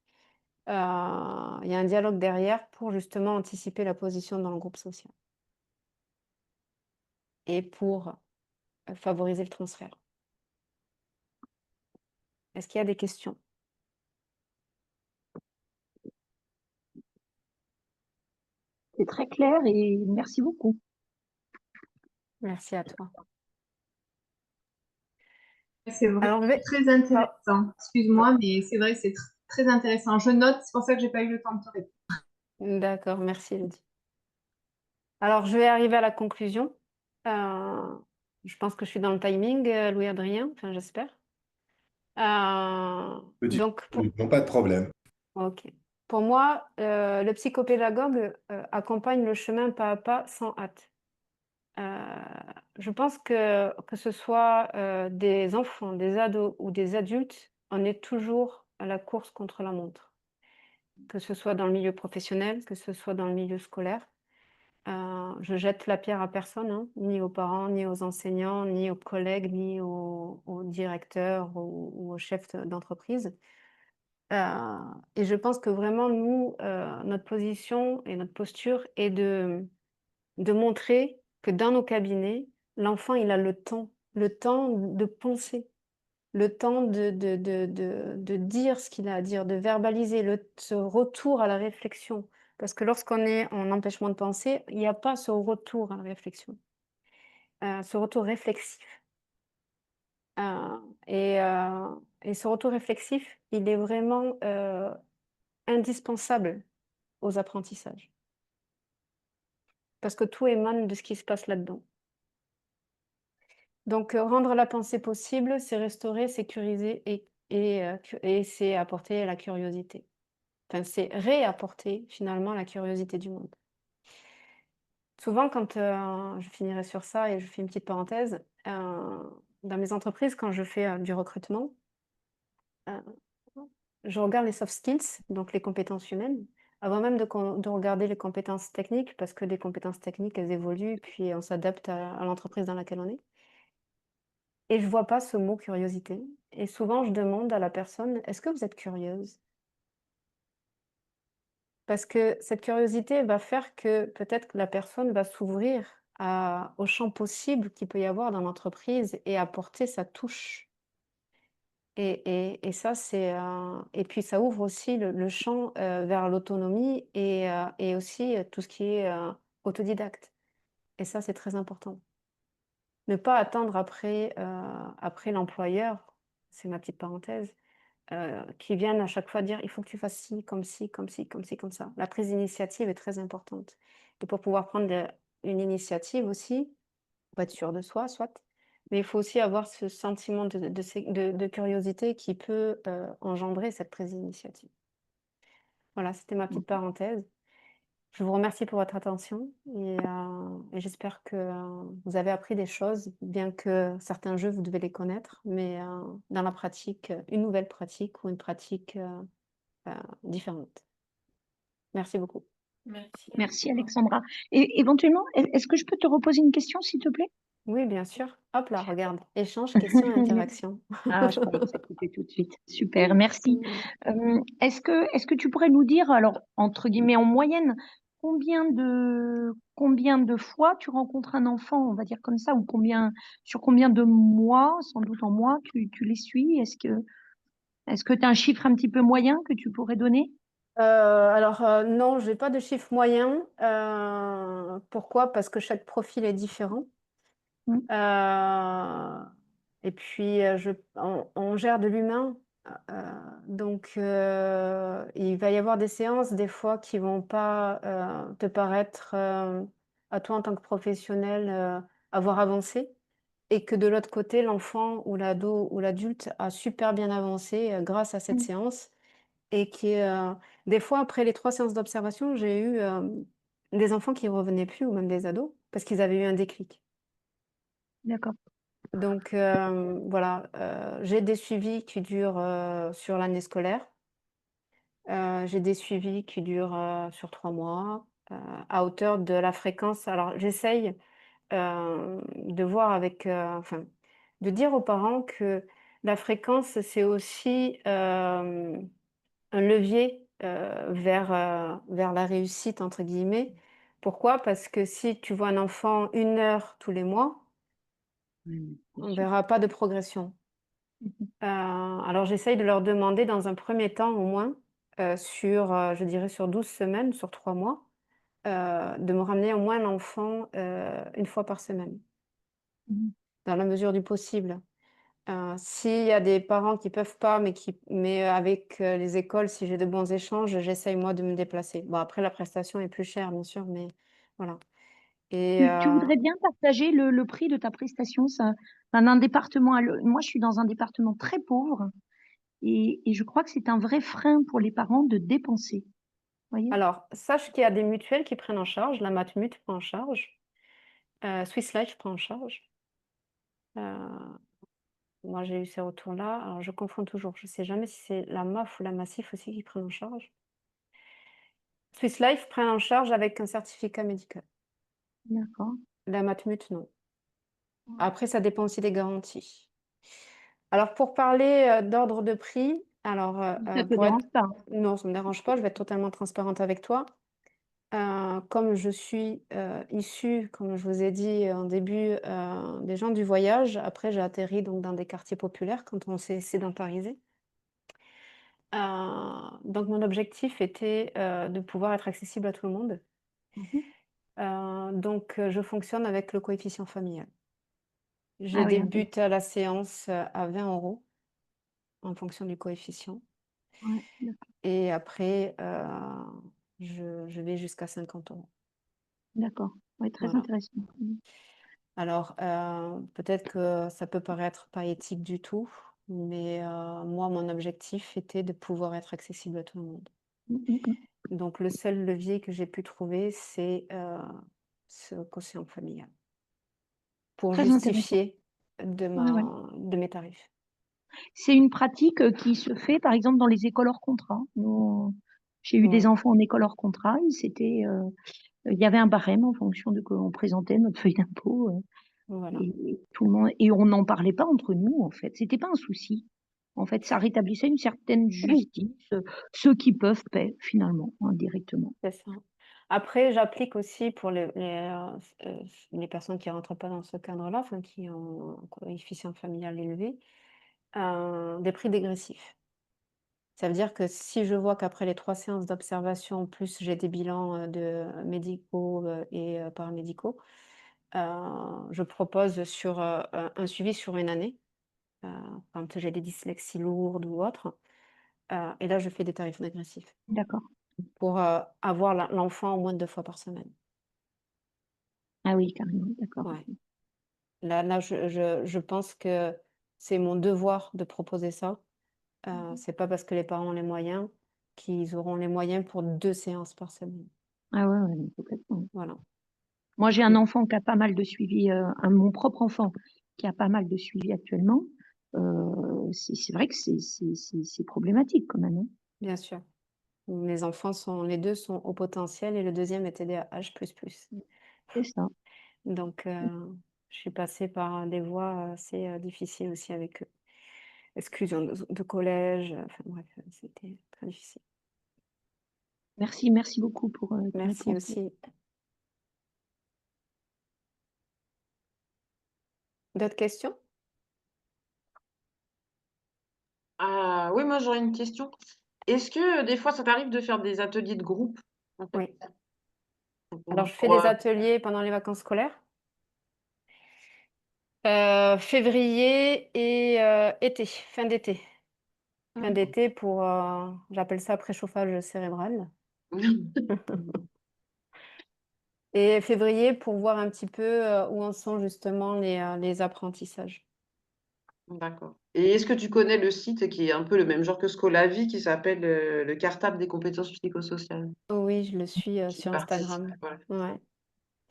Il y a un dialogue derrière pour justement anticiper la position dans le groupe social. Et pour favoriser le transfert. Est-ce qu'il y a des questions? C'est très clair et merci beaucoup. Merci à toi. C'est vrai, Alors, je vais... très intéressant. Excuse-moi, mais c'est vrai, c'est très intéressant. Je note, c'est pour ça que j'ai pas eu le temps de te répondre. D'accord, merci Elodie. Alors, je vais arriver à la conclusion. Je pense que je suis dans le timing, Louis-Adrien, enfin j'espère. Donc, Non, pas de problème. ok. Pour moi, le psychopédagogue accompagne le chemin pas à pas sans hâte. Je pense que ce soit des enfants, des ados ou des adultes, on est toujours à la course contre la montre. Que ce soit dans le milieu professionnel, que ce soit dans le milieu scolaire. Je jette la pierre à personne, hein, ni aux parents, ni aux enseignants, ni aux collègues, ni aux directeurs ou aux chefs d'entreprise. Et je pense que vraiment, nous, notre position et notre posture est de montrer que dans nos cabinets, l'enfant, il a le temps de penser, le temps de dire ce qu'il a à dire, de verbaliser ce retour à la réflexion. Parce que lorsqu'on est en empêchement de penser, il n'y a pas ce retour à la réflexion, ce retour réflexif. Et ce retour réflexif, il est vraiment indispensable aux apprentissages. Parce que tout émane de ce qui se passe là-dedans. Donc, rendre la pensée possible, c'est restaurer, sécuriser et c'est apporter la curiosité. Enfin, c'est réapporter finalement la curiosité du monde. Souvent, quand je finirai sur ça et je fais une petite parenthèse, dans mes entreprises, quand je fais du recrutement, euh, je regarde les soft skills, donc les compétences humaines, avant même de regarder les compétences techniques, parce que les compétences techniques, elles évoluent, puis on s'adapte à l'entreprise dans laquelle on est. Et je ne vois pas ce mot curiosité. Et souvent, je demande à la personne, est-ce que vous êtes curieuse? Parce que cette curiosité va faire que peut-être que la personne va s'ouvrir au champ possible qu'il peut y avoir dans l'entreprise et apporter sa touche. Et ça, et puis ça ouvre aussi le champ vers l'autonomie et aussi tout ce qui est autodidacte. Et ça, c'est très important. Ne pas attendre après l'employeur, c'est ma petite parenthèse, qui viennent à chaque fois dire il faut que tu fasses ci, comme ci, comme ci, comme ci, comme ça. La prise d'initiative est très importante. Et pour pouvoir prendre une initiative aussi, pour être sûr de soi, soit, mais il faut aussi avoir ce sentiment de curiosité qui peut engendrer cette prise d'initiative. Voilà, c'était ma petite parenthèse. Je vous remercie pour votre attention et j'espère que vous avez appris des choses, bien que certains jeux, vous devez les connaître, mais dans la pratique, une nouvelle pratique ou une pratique différente. Merci beaucoup. Merci Alexandra. Et éventuellement, est-ce que je peux te reposer une question, s'il te plaît? Oui, bien sûr. Hop là, regarde. Échange, questions et interaction. Ah, je commence à écouter tout de suite. Super, merci. Est-ce que tu pourrais nous dire, alors, entre guillemets, en moyenne, combien de fois tu rencontres un enfant, on va dire comme ça, ou sur combien de mois, sans doute en mois, tu les suis? Est-ce que tu as un chiffre un petit peu moyen que tu pourrais donner? Alors, non, je n'ai pas de chiffre moyen. Pourquoi? Parce que chaque profil est différent. Mm. Et puis, on gère de l'humain. Donc, il va y avoir des séances, des fois, qui vont pas te paraître, à toi en tant que professionnel, avoir avancé. Et que de l'autre côté, l'enfant ou l'ado ou l'adulte a super bien avancé grâce à cette Mm. séance. Et des fois, après les 3 séances d'observation, j'ai eu des enfants qui ne revenaient plus, ou même des ados, parce qu'ils avaient eu un déclic. D'accord. Donc voilà, j'ai des suivis qui durent sur l'année scolaire. J'ai des suivis qui durent sur 3 mois, à hauteur de la fréquence. Alors j'essaye de voir enfin, de dire aux parents que la fréquence, c'est aussi un levier vers la réussite, entre guillemets. Pourquoi? Parce que si tu vois un enfant 1 heure tous les mois, On ne verra pas de progression. Alors, j'essaye de leur demander dans un premier temps au moins, je dirais sur 12 semaines, sur 3 mois, de me ramener au moins un enfant 1 fois par semaine, Mmh. dans la mesure du possible. S'il y a des parents qui peuvent pas, mais avec les écoles, si j'ai de bons échanges, j'essaye moi de me déplacer. Bon, après, la prestation est plus chère, bien sûr, mais voilà. Et Tu voudrais bien partager le prix de ta prestation, ça? Enfin, d'un département à l'au moi, je suis dans un département très pauvre et je crois que c'est un vrai frein pour les parents de dépenser. Voyez? alors, sache qu'il y a des mutuelles qui prennent en charge, la Matmut prend en charge, Swiss Life prend en charge. Heu, Moi, j'ai eu ces retours-là. Alors, je confonds toujours. Je ne sais jamais si c'est la MAF ou la Massif aussi qui prennent en charge. Swiss Life prennent en charge avec un certificat médical. D'accord. La Matmut, non. Après, ça dépend aussi des garanties. Alors, pour parler d'ordre de prix, alors, Ça te pour être... dérange pas? Non, ça ne me dérange pas, je vais être totalement transparente avec toi. Comme je suis issue, comme je vous ai dit en début, des gens du voyage, après j'ai atterri donc dans des quartiers populaires quand on s'est sédentarisé. Donc mon objectif était de pouvoir être accessible à tout le monde. Mmh. Donc je fonctionne avec le coefficient familial. Je Ah oui, intéressant. débute à la séance à 20 € en fonction du coefficient Ouais, d'accord. et après je vais jusqu'à 50 €. D'accord. Ouais, très Voilà. intéressant. Mmh. Alors, peut-être que ça peut paraître pas éthique du tout, mais moi, mon objectif était de pouvoir être accessible à tout le monde. Mmh, mmh mh. Donc le seul levier que j'ai pu trouver, c'est, ce quotient familial pour Très intéressant. justifier Ouais, ouais. de mes tarifs. C'est une pratique, qui se fait, par exemple, dans les écoles hors contrat. Nous, j'ai eu des Ouais, enfants en école hors contrat et c'était, il y avait un barème en fonction de qu'on présentait notre feuille d'impôt, voilà, et tout le monde et on n'en parlait pas entre nous, en fait. C'était pas un souci. En fait, ça rétablissait une certaine justice. Ceux qui peuvent paient, finalement, indirectement. c'est ça. Après, j'applique aussi pour les personnes qui ne rentrent pas dans ce cadre-là, enfin qui ont un coefficient familial élevé, des prix dégressifs. Ça veut dire que si je vois qu'après les 3 séances d'observation, plus j'ai des bilans, de médicaux, et paramédicaux, heu, je propose sur, un suivi sur une année, heu, quand j'ai des dyslexies lourdes ou autres, et là je fais des tarifs dégressifs D'accord. pour, avoir l'enfant au moins 2 fois par semaine. Ah oui, carrément, d'accord. Ouais. Là je pense que c'est mon devoir de proposer ça. Mmh. C'est pas parce que les parents ont les moyens qu'ils auront les moyens pour 2 séances par semaine. Ah ouais, ouais, mais complètement. Voilà. Moi, j'ai un Mmh. enfant qui a pas mal de suivi, mon propre enfant qui a pas mal de suivi actuellement. C'est vrai que c'est problématique quand même, hein. Bien sûr. Mes enfants les 2 sont au potentiel et le deuxième est TDAH++. C'est ça. Donc je suis passée par des voies assez, difficiles aussi avec eux. Exclusion de collège, enfin bref, c'était très difficile. Merci, merci beaucoup pour, tes Merci réponses. aussi. D'autres questions? Ah, oui, moi j'aurais une question. Est-ce que des fois ça t'arrive de faire des ateliers de groupe, en fait, Oui. Alors je fais pour, des ateliers pendant les vacances scolaires, février et été, fin d'été. Fin d'été pour, j'appelle ça préchauffage cérébral. Et février pour voir un petit peu, où en sont justement les apprentissages. D'accord. Et est-ce que tu connais le site qui est un peu le même genre que Scolavi, qui s'appelle, le cartable des compétences psychosociales? Oh oui, je le suis, Qui sur participe, Instagram. voilà, Ouais,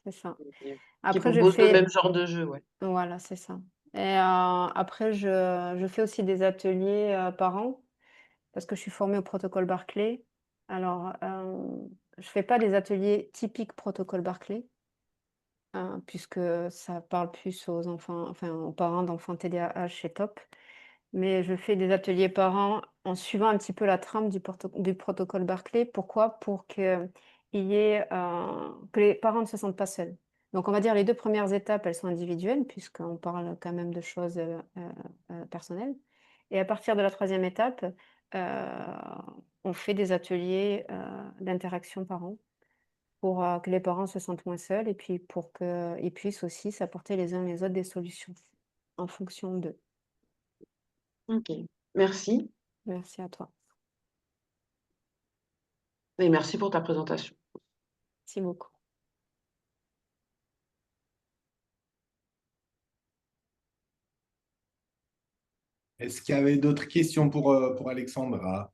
c'est ça. et qui Après je propose le même fais genre de jeu, ouais. voilà, c'est ça. Et après je fais aussi des ateliers, par an parce que je suis formée au protocole Barclay. Alors, je fais pas des ateliers typiques protocole Barclay, puisque ça parle plus aux enfants, enfin aux parents d'enfants TDAH, c'est top. Mais je fais des ateliers par an en suivant un petit peu la trame du protocole Barclay. Pourquoi? Pour qu'il y ait, que les parents ne se sentent pas seuls. Donc, on va dire les 2 premières étapes, elles sont individuelles puisqu'on parle quand même de choses, personnelles et à partir de la 3e étape, on fait des ateliers, d'interaction parents pour, que les parents se sentent moins seuls et puis pour qu'ils puissent aussi s'apporter les uns les autres des solutions en fonction d'eux. Ok, merci. Merci à toi. Et merci pour ta présentation. Merci beaucoup. Est-ce qu'il y avait d'autres questions pour Alexandra?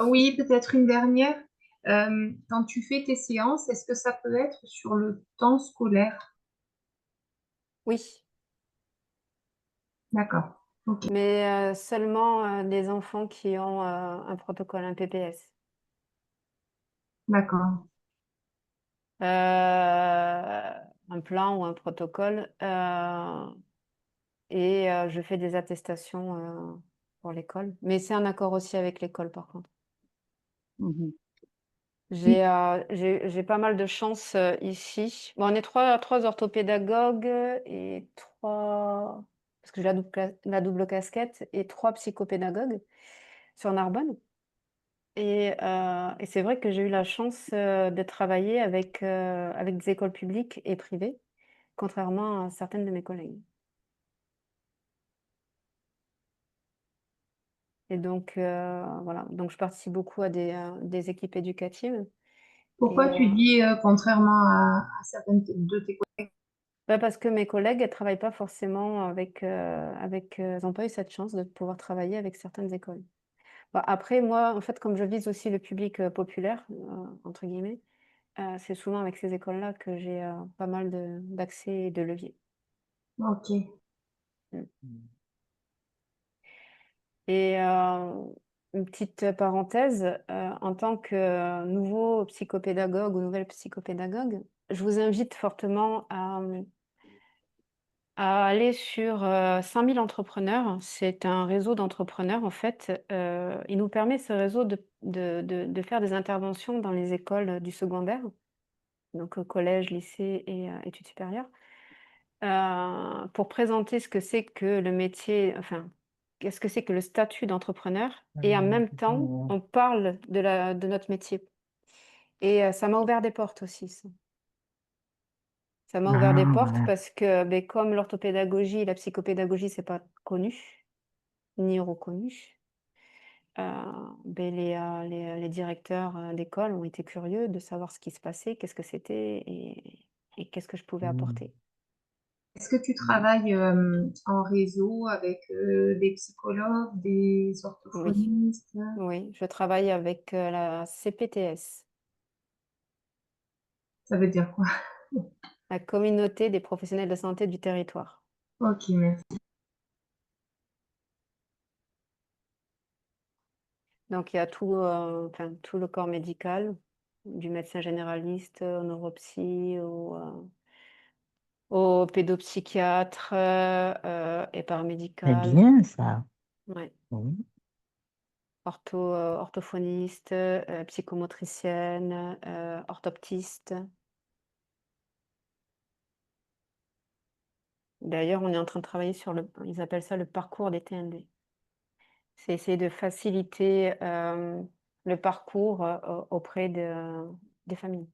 Oui, peut-être une dernière. Quand tu fais tes séances, est-ce que ça peut être sur le temps scolaire? Oui, D'accord. Ok. mais seulement, des enfants qui ont, un protocole, un PPS. D'accord. Un plan ou un protocole, et je fais des attestations, pour l'école. Mais c'est un accord aussi avec l'école, par contre. Mhm. J'ai pas mal de chance, ici. Bon, on est trois orthopédagogues et 3 parce que j'ai la double casquette et 3 psychopédagogues sur Narbonne et c'est vrai que j'ai eu la chance, de travailler avec des écoles publiques et privées, contrairement à certaines de mes collègues. Et donc, voilà, donc je participe beaucoup à des équipes éducatives Pourquoi et tu dis contrairement à certaines de tes collègues? bah, parce que mes collègues, elles travaillent pas forcément elles ont pas eu cette chance de pouvoir travailler avec certaines écoles. Bah, après moi, en fait, comme je vise aussi le public, «populaire», entre guillemets, c'est souvent avec ces écoles-là que j'ai, pas mal d'accès et de leviers. Ok. Mmh. Et une petite parenthèse, en tant que nouveau psychopédagogue ou nouvelle psychopédagogue, je vous invite fortement à aller sur, 100 000 entrepreneurs. C'est un réseau d'entrepreneurs, en fait, il nous permet ce réseau de faire des interventions dans les écoles, du secondaire, donc collège, lycée et études supérieures. Pour présenter ce que c'est que le métier, enfin, qu'est-ce que c'est que le statut d'entrepreneur et en même temps, on parle de notre métier et ça m'a ouvert des portes aussi ça. Ça m'a ouvert des portes parce que, beh, comme l'orthopédagogie et la psychopédagogie, c'est pas connu, ni reconnu, beh, les directeurs, d'école ont été curieux de savoir ce qui se passait, qu'est-ce que c'était et qu'est-ce que je pouvais apporter. Est-ce que tu travailles en réseau avec des psychologues, des Oui, orthophonistes? oui, je travaille avec, la CPTS, Ça veut dire quoi? la communauté des professionnels de santé du territoire. Ok, merci. Donc il y a tout, enfin tout le corps médical, du médecin généraliste, au neuropsy, au pédopsychiatre, et C'est paramédical. bien ça. Ouais. Oui. Orthophoniste, psychomotricienne, orthoptiste. D'ailleurs, on est en train de travailler sur ils appellent ça le parcours des TND. C'est essayer de faciliter, le parcours, auprès des familles.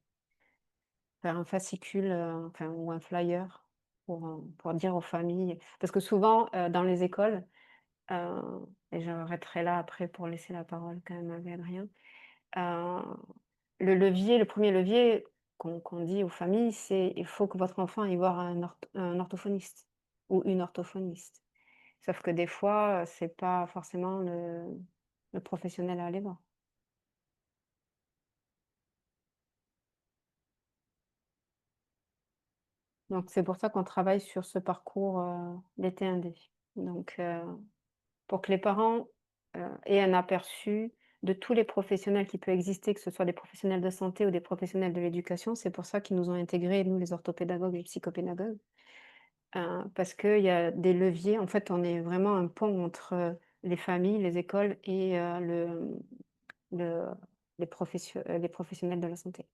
Faire un fascicule, enfin ou un flyer pour dire aux familles parce que souvent, dans les écoles, et j'arrêterai là après pour laisser la parole quand même à Adrien. Heu, le premier levier qu'on dit aux familles, c'est: «Il faut que votre enfant aille voir un orthophoniste ou une orthophoniste». Sauf que des fois, c'est pas forcément le professionnel à aller voir. Donc c'est pour ça qu'on travaille sur ce parcours, des TND. Donc pour que les parents, aient un aperçu de tous les professionnels qui peuvent exister, que ce soit des professionnels de santé ou des professionnels de l'éducation. C'est pour ça qu'ils nous ont intégrés, nous, les orthopédagogues et les psychopédagogues, parce qu'il y a des leviers. En fait, on est vraiment un pont entre, les familles, les écoles et le les professionnels de la santé.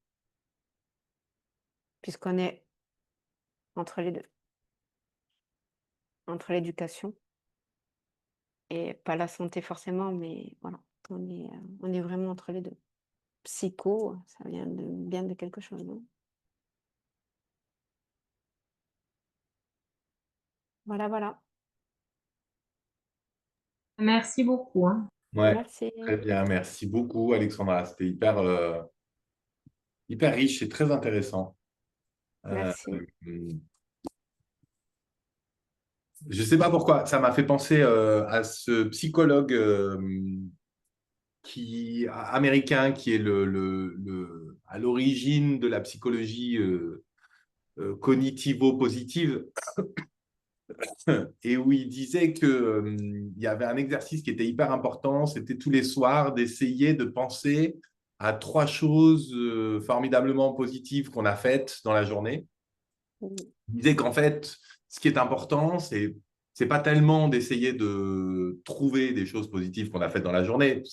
Puisqu'on est entre les deux. Entre l'éducation et pas la santé forcément, mais voilà, on est vraiment entre les deux. Psycho, ça vient bien de quelque chose, non? Voilà, voilà. Merci beaucoup, hein. Ouais, Merci. très bien. Merci beaucoup, Alexandra. C'était hyper riche et très intéressant. Merci. Je ne sais pas pourquoi, ça m'a fait penser à ce psychologue américain qui est à l'origine de la psychologie cognitivo-positive et où il disait que il y avait un exercice qui était hyper important, c'était tous les soirs d'essayer de penser à 3 choses formidablement positives qu'on a faites dans la journée. Il disait qu'en fait, ce qui est important, c'est pas tellement d'essayer de trouver des choses positives qu'on a faites dans la journée.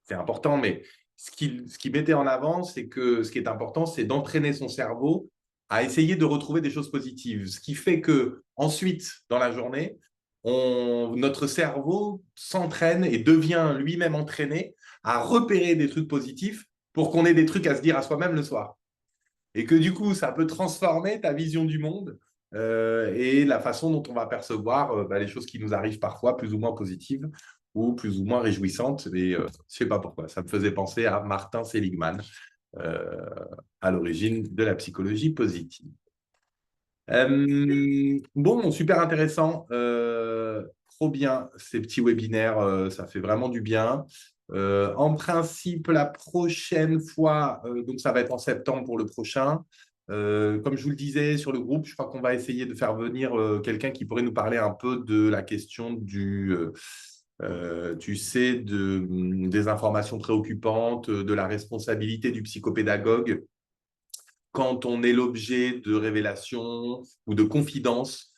C'est important, mais ce qui mettait en avant, c'est que ce qui est important, c'est d'entraîner son cerveau à essayer de retrouver des choses positives. Ce qui fait que ensuite, dans la journée, notre cerveau s'entraîne et devient lui-même entraîné à repérer des trucs positifs pour qu'on ait des trucs à se dire à soi-même le soir. Et que du coup, ça peut transformer ta vision du monde et la façon dont on va percevoir les choses qui nous arrivent parfois plus ou moins positives ou plus ou moins réjouissantes. Et je ne sais pas pourquoi, ça me faisait penser à Martin Seligman, euh, à l'origine de la psychologie positive. Bon, super intéressant. Trop bien, ces petits webinaires, ça fait vraiment du bien. En principe, la prochaine fois, donc ça va être en septembre pour le prochain. Comme je vous le disais sur le groupe, je crois qu'on va essayer de faire venir quelqu'un qui pourrait nous parler un peu de la question tu sais, des informations préoccupantes, de la responsabilité du psychopédagogue quand on est l'objet de révélations ou de confidences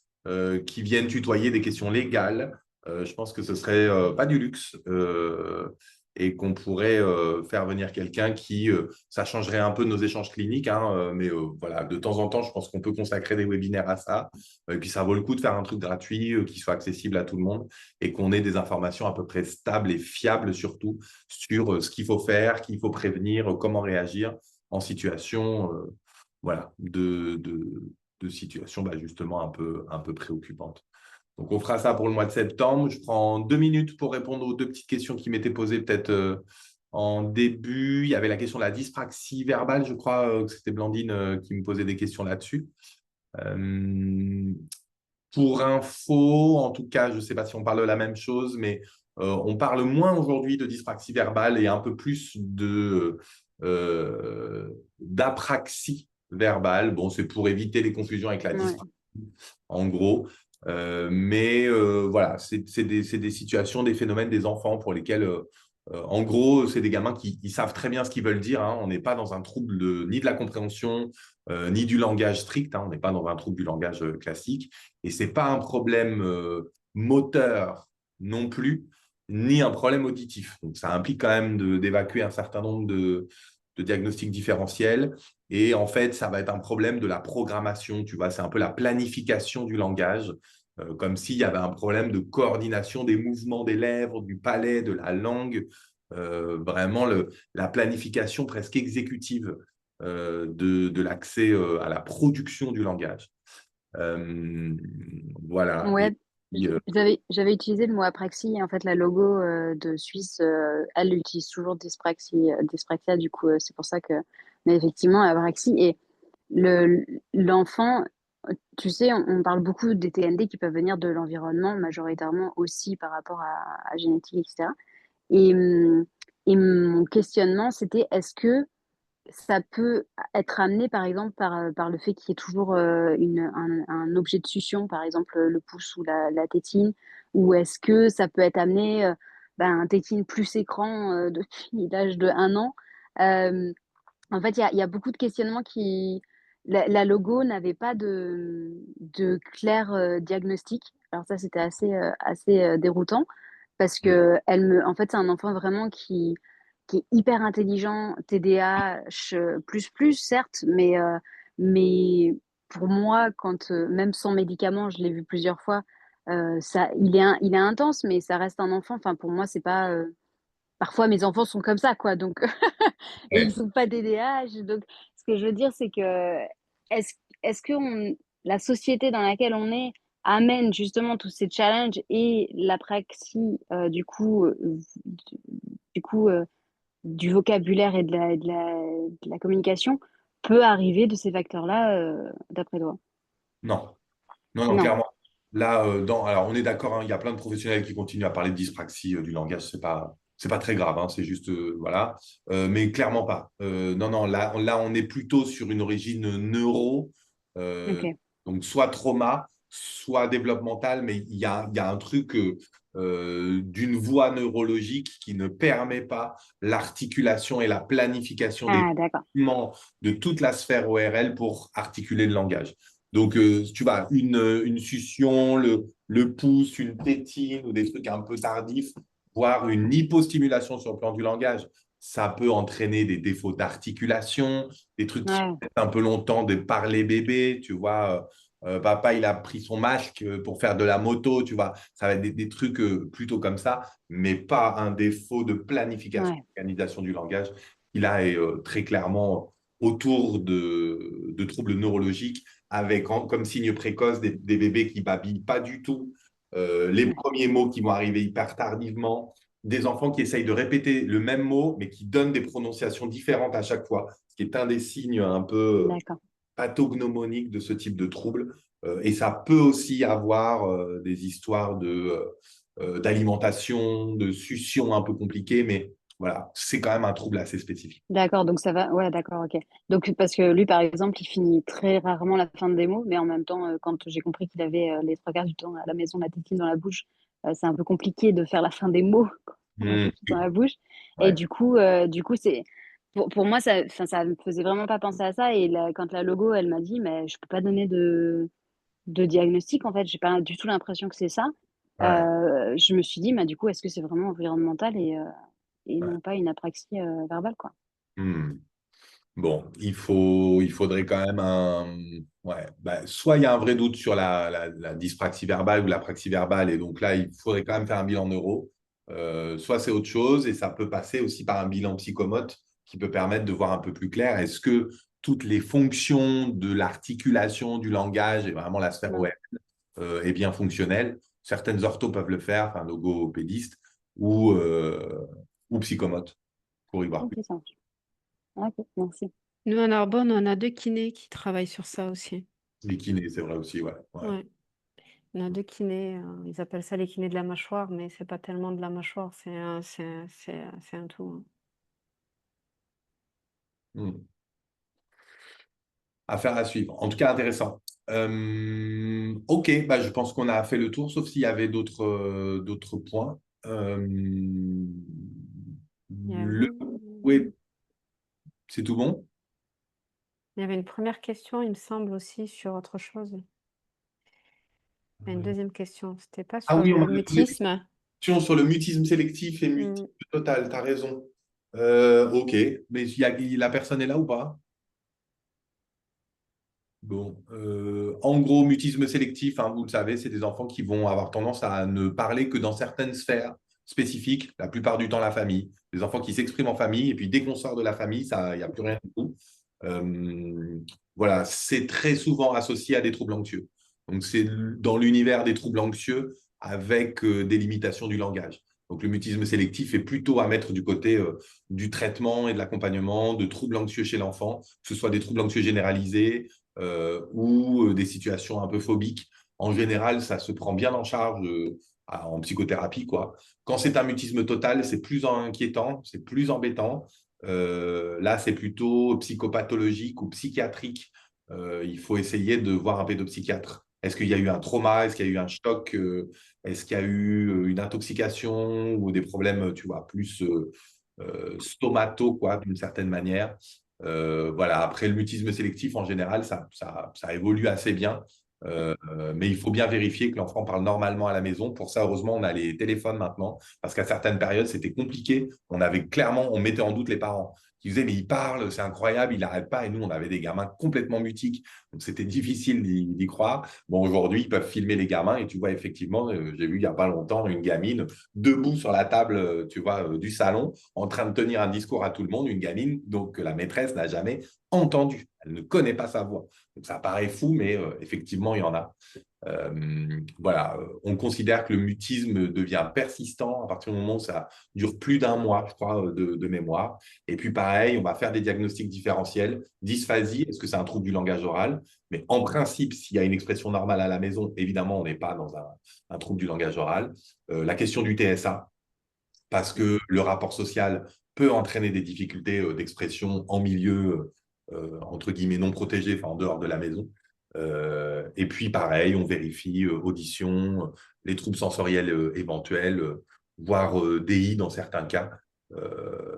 qui viennent tutoyer des questions légales. Je pense que ce serait pas du luxe et qu'on pourrait faire venir quelqu'un qui, ça changerait un peu nos échanges cliniques, hein, mais voilà, de temps en temps, je pense qu'on peut consacrer des webinaires à ça. Et puis, ça vaut le coup de faire un truc gratuit qui soit accessible à tout le monde et qu'on ait des informations à peu près stables et fiables surtout sur ce qu'il faut faire, qu'il faut prévenir, comment réagir en situation voilà, de situations justement un peu préoccupantes. Donc, on fera ça pour le mois de septembre. Je prends 2 minutes pour répondre aux 2 petites questions qui m'étaient posées peut-être en début. Il y avait la question de la dyspraxie verbale, je crois que c'était Blandine qui me posait des questions là-dessus. Pour info, en tout cas, je ne sais pas si on parle de la même chose, mais on parle moins aujourd'hui de dyspraxie verbale et un peu plus d'apraxie verbale. Bon, c'est pour éviter les confusions avec la dyspraxie, en gros. Mais voilà, c'est des situations, des phénomènes des enfants pour lesquels, en gros, c'est des gamins qui savent très bien ce qu'ils veulent dire. Hein. On n'est pas dans un trouble ni de la compréhension, ni du langage strict. Hein. On n'est pas dans un trouble du langage classique. Et ce n'est pas un problème moteur non plus, ni un problème auditif. Donc, ça implique quand même d'évacuer un certain nombre de diagnostics différentiels. Et en fait, ça va être un problème de la programmation. Tu vois, c'est un peu la planification du langage, comme s'il y avait un problème de coordination des mouvements des lèvres, du palais, de la langue. Vraiment, la planification presque exécutive de l'accès à la production du langage. Voilà. Ouais, puis, j'avais utilisé le mot apraxie. En fait, la logo de Suisse, elle utilise toujours dyspraxia. Du coup, c'est pour ça que. Mais effectivement, apraxie. Et l'enfant, tu sais, on parle beaucoup des TND qui peuvent venir de l'environnement, majoritairement aussi par rapport à génétique, etc. Et, et mon questionnement, c'était est-ce que ça peut être amené, par exemple, par le fait qu'il y ait toujours un objet de succion, par exemple le pouce ou la tétine, ou est-ce que ça peut être amené, un tétine plus écran depuis l'âge de 1 an. Euh, En fait, il y a beaucoup de questionnements qui. La logo n'avait pas de clair diagnostic. Alors ça, c'était assez déroutant parce que en fait, c'est un enfant vraiment qui est hyper intelligent, TDAH, certes, mais pour moi, même sans médicaments, je l'ai vu plusieurs fois, il est intense, mais ça reste un enfant. Enfin, pour moi, c'est pas. Parfois, mes enfants sont comme ça, quoi. Donc, et ils Ouais. sont pas TDAH. Donc, ce que je veux dire, c'est que est-ce, est-ce que la société dans laquelle on est amène justement tous ces challenges et l'apraxie, du coup, du vocabulaire et de la communication peut arriver de ces facteurs-là, d'après toi? Non, non, non, Non. clairement. Là, alors on est d'accord, hein, il y a plein de professionnels qui continuent à parler de dyspraxie du langage. C'est pas très grave, hein, c'est juste, voilà. Mais clairement pas. Non, non, là, on est plutôt sur une origine neuro, euh, Ok. donc soit trauma, soit développemental, mais il y a un truc d'une voie neurologique qui ne permet pas l'articulation et la planification des Ah, d'accord. mouvements de toute la sphère ORL pour articuler le langage. Donc, tu vois, une succion, le pouce, une tétine ou des trucs un peu tardifs, voire une hypostimulation sur le plan du langage, ça peut entraîner des défauts d'articulation, des trucs qui Ouais. mettent un peu longtemps de parler bébé, tu vois. Papa, il a pris son masque pour faire de la moto, tu vois. Ça va être des trucs plutôt comme ça, mais pas un défaut de planification, Ouais. d'organisation du langage. Il a est très clairement autour de troubles neurologiques avec comme signe précoce des bébés qui babillent pas du tout, les Ouais. premiers mots qui vont arriver hyper tardivement, des enfants qui essayent de répéter le même mot, mais qui donnent des prononciations différentes à chaque fois, ce qui est un des signes un peu D'accord. pathognomoniques de ce type de trouble. Et ça peut aussi avoir des histoires d'alimentation, de succion un peu compliquées, mais voilà, c'est quand même un trouble assez spécifique. D'accord, donc ça va. Ouais, d'accord, ok. Donc, parce que lui, par exemple, il finit très rarement la fin des mots, mais en même temps, quand j'ai compris qu'il avait les trois quarts du temps à la maison la tétine dans la bouche, c'est un peu compliqué de faire la fin des mots quand on a la Mmh, tétine dans la bouche. Et ouais, du coup, pour moi, ça me faisait vraiment pas penser à ça. Et quand la logo, elle m'a dit, mais je peux pas donner de diagnostic, en fait, j'ai pas du tout l'impression que c'est ça. ouais, Je me suis dit, du coup, est-ce que c'est vraiment environnemental et ouais. non pas une apraxie verbale, quoi. Mmh. Bon, il faudrait quand même ouais, soit il y a un vrai doute sur la dyspraxie verbale ou la praxie verbale, et donc là, il faudrait quand même faire un bilan neuro. Soit c'est autre chose, et ça peut passer aussi par un bilan psychomote qui peut permettre de voir un peu plus clair. Est-ce que toutes les fonctions de l'articulation, du langage et vraiment la sphère Ouais. ORL est bien fonctionnelle? Certaines orthos peuvent le faire, enfin logopédistes ou psychomote pour y voir Ok, plus. ça marche. Ok, merci. Nous, à Narbonne, on a 2 kinés qui travaillent sur ça aussi. Les kinés, c'est vrai aussi, ouais. Ouais. Ouais. On a 2 kinés. Ils appellent ça les kinés de la mâchoire, mais c'est pas tellement de la mâchoire, c'est un tout, hein. Hmm. Affaire à suivre. En tout cas, intéressant. Ok, je pense qu'on a fait le tour, sauf s'il y avait d'autres points. Il y Le... avait, Oui, c'est tout bon? il y avait une première question, il me semble aussi, sur autre chose. Il y a une deuxième question. C'était pas Ah sur oui, on le avait posé une mutisme. question sur le mutisme sélectif et mutisme Hmm. total, tu as raison. Ok, mais la personne est là ou pas? Bon, en gros, mutisme sélectif, hein, vous le savez, c'est des enfants qui vont avoir tendance à ne parler que dans certaines sphères spécifiques, la plupart du temps la famille. Des enfants qui s'expriment en famille, et puis dès qu'on sort de la famille, il n'y a plus rien du tout. Euh, voilà, c'est très souvent associé à des troubles anxieux. Donc, c'est dans l'univers des troubles anxieux avec des limitations du langage. Donc, le mutisme sélectif est plutôt à mettre du côté du traitement et de l'accompagnement de troubles anxieux chez l'enfant, que ce soit des troubles anxieux généralisés, ou des situations un peu phobiques. En général, ça se prend bien en charge en psychothérapie, quoi. Quand c'est un mutisme total, c'est plus inquiétant, c'est plus embêtant. Là, c'est plutôt psychopathologique ou psychiatrique. Il faut essayer de voir un pédopsychiatre. Est-ce qu'il y a eu un trauma? Est-ce qu'il y a eu un choc? Est-ce qu'il y a eu une intoxication ou des problèmes, tu vois, plus stomato, quoi, d'une certaine manière? Voilà. Après, le mutisme sélectif, en général, ça évolue assez bien. Mais il faut bien vérifier que l'enfant parle normalement à la maison. Pour ça, heureusement, on a les téléphones maintenant, parce qu'à certaines périodes, c'était compliqué. On mettait en doute les parents qui disaient, mais il parle, c'est incroyable, il n'arrête pas. Et nous, on avait des gamins complètement mutiques. Donc, c'était difficile d'y croire. Bon, aujourd'hui, ils peuvent filmer les gamins et tu vois, effectivement, j'ai vu il n'y a pas longtemps une gamine debout sur la table, tu vois, du salon, en train de tenir un discours à tout le monde, une gamine donc, que la maîtresse n'a jamais entendue. Elle ne connaît pas sa voix. Donc, ça paraît fou, mais effectivement, il y en a. Voilà, on considère que le mutisme devient persistant à partir du moment où ça dure plus d'un mois, je crois, de mémoire. Et puis pareil, on va faire des diagnostics différentiels. Dysphasie, est-ce que c'est un trouble du langage oral? Mais en principe, s'il y a une expression normale à la maison, évidemment, on n'est pas dans un trouble du langage oral. La question du TSA, parce que le rapport social peut entraîner des difficultés d'expression en milieu, entre guillemets, non protégé, enfin en dehors de la maison. Et puis, pareil, on vérifie audition, les troubles sensoriels éventuels, voire DI dans certains cas.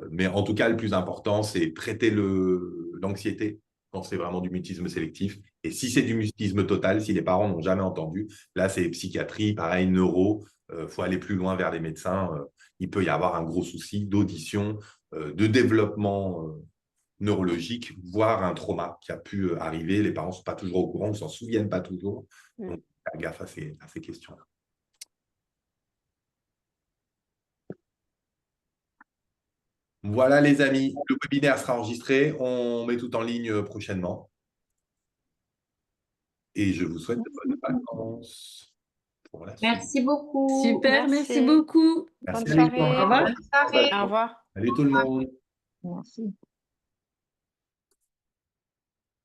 Mais en tout cas, le plus important, c'est traiter l'anxiété quand c'est vraiment du mutisme sélectif. Et si c'est du mutisme total, si les parents n'ont jamais entendu, là, c'est psychiatrie, pareil, neuro. Faut aller plus loin vers les médecins. Il peut y avoir un gros souci d'audition, de développement neurologique, voire un trauma qui a pu arriver. Les parents ne sont pas toujours au courant, ne s'en souviennent pas toujours. Donc, faire gaffe à ces questions-là. Voilà, les amis, le webinaire sera enregistré. On met tout en ligne prochainement. Et je vous souhaite de bonnes vacances pour la suite. Merci beaucoup. Super, merci beaucoup. Merci Bonne à soirée. vous. Au revoir. Bonne soirée. Au revoir. Salut tout le monde. Merci.